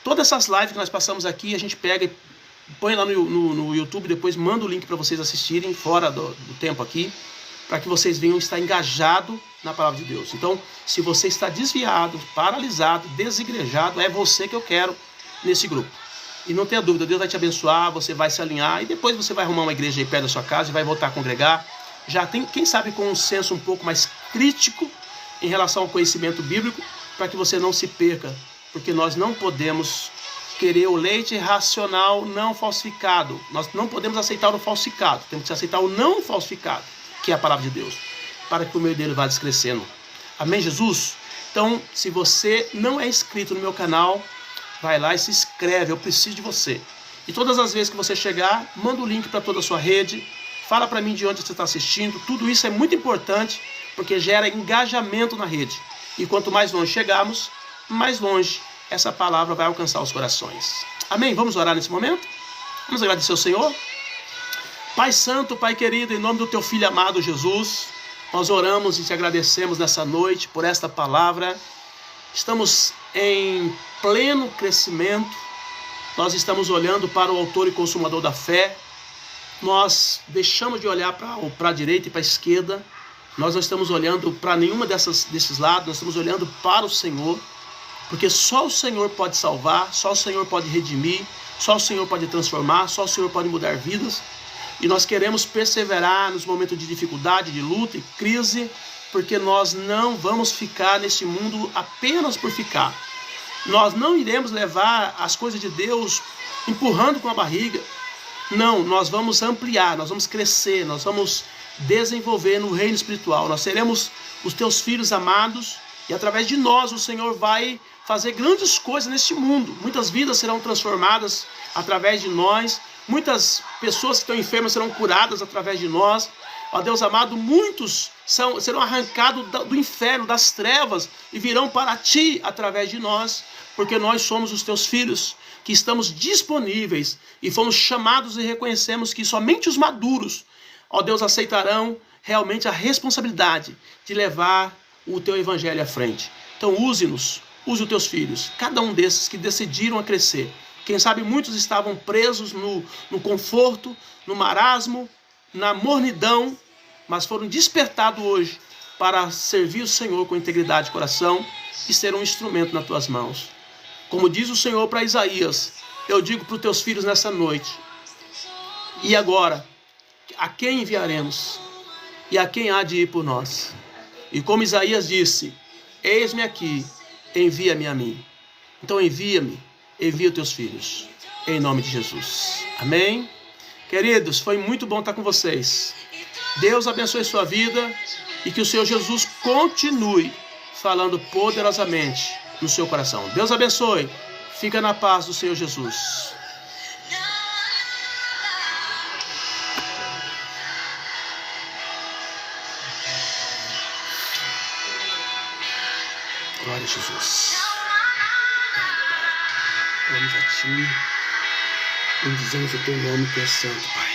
todas essas lives que nós passamos aqui, a gente pega e põe lá no YouTube, depois manda o link para vocês assistirem, fora do tempo aqui, para que vocês venham estar engajados na palavra de Deus. Então, se você está desviado, paralisado, desigrejado, é você que eu quero nesse grupo. E não tenha dúvida, Deus vai te abençoar, você vai se alinhar, e depois você vai arrumar uma igreja aí perto da sua casa e vai voltar a congregar. Já tem, quem sabe, com um senso um pouco mais crítico em relação ao conhecimento bíblico, para que você não se perca, porque nós não podemos querer o leite racional não falsificado. Nós não podemos aceitar o falsificado, temos que aceitar o não falsificado, que é a palavra de Deus, para que o meio dele vá descrescendo. Amém, Jesus? Então, se você não é inscrito no meu canal, vai lá e se inscreve, eu preciso de você. E todas as vezes que você chegar, manda o link para toda a sua rede, fala para mim de onde você está assistindo. Tudo isso é muito importante, porque gera engajamento na rede. E quanto mais longe chegarmos, mais longe essa palavra vai alcançar os corações. Amém? Vamos orar nesse momento? Vamos agradecer ao Senhor? Pai Santo, Pai querido, em nome do Teu Filho amado Jesus, nós oramos e te agradecemos nessa noite por esta palavra. Estamos em pleno crescimento, nós estamos olhando para o autor e consumador da fé, nós deixamos de olhar para a direita e para a esquerda, nós não estamos olhando para nenhuma desses lados, nós estamos olhando para o Senhor, porque só o Senhor pode salvar, só o Senhor pode redimir, só o Senhor pode transformar, só o Senhor pode mudar vidas. E nós queremos perseverar nos momentos de dificuldade, de luta e crise, porque nós não vamos ficar neste mundo apenas por ficar. Nós não iremos levar as coisas de Deus empurrando com a barriga. Não, nós vamos ampliar, nós vamos crescer, nós vamos desenvolver no reino espiritual. Nós seremos os teus filhos amados e através de nós o Senhor vai fazer grandes coisas neste mundo. Muitas vidas serão transformadas através de nós. Muitas pessoas que estão enfermas serão curadas através de nós. Ó Deus amado, muitos serão arrancados do inferno, das trevas, e virão para Ti através de nós, porque nós somos os Teus filhos, que estamos disponíveis e fomos chamados e reconhecemos que somente os maduros, ó Deus, aceitarão realmente a responsabilidade de levar o Teu Evangelho à frente. Então use-nos, use os Teus filhos, cada um desses que decidiram a crescer. Quem sabe muitos estavam presos no conforto, no marasmo, na mornidão, mas foram despertados hoje para servir o Senhor com integridade de coração e ser um instrumento nas tuas mãos. Como diz o Senhor para Isaías, eu digo para os teus filhos nessa noite, e agora, a quem enviaremos? E a quem há de ir por nós? E como Isaías disse, eis-me aqui, envia-me a mim. Então envia-me, envia os teus filhos, em nome de Jesus. Amém? Queridos, foi muito bom estar com vocês. Deus abençoe sua vida e que o Senhor Jesus continue falando poderosamente no seu coração. Deus abençoe. Fica na paz do Senhor Jesus. Glória a Jesus. Vamos a Ti. Bendizemos o Teu nome que é santo, Pai.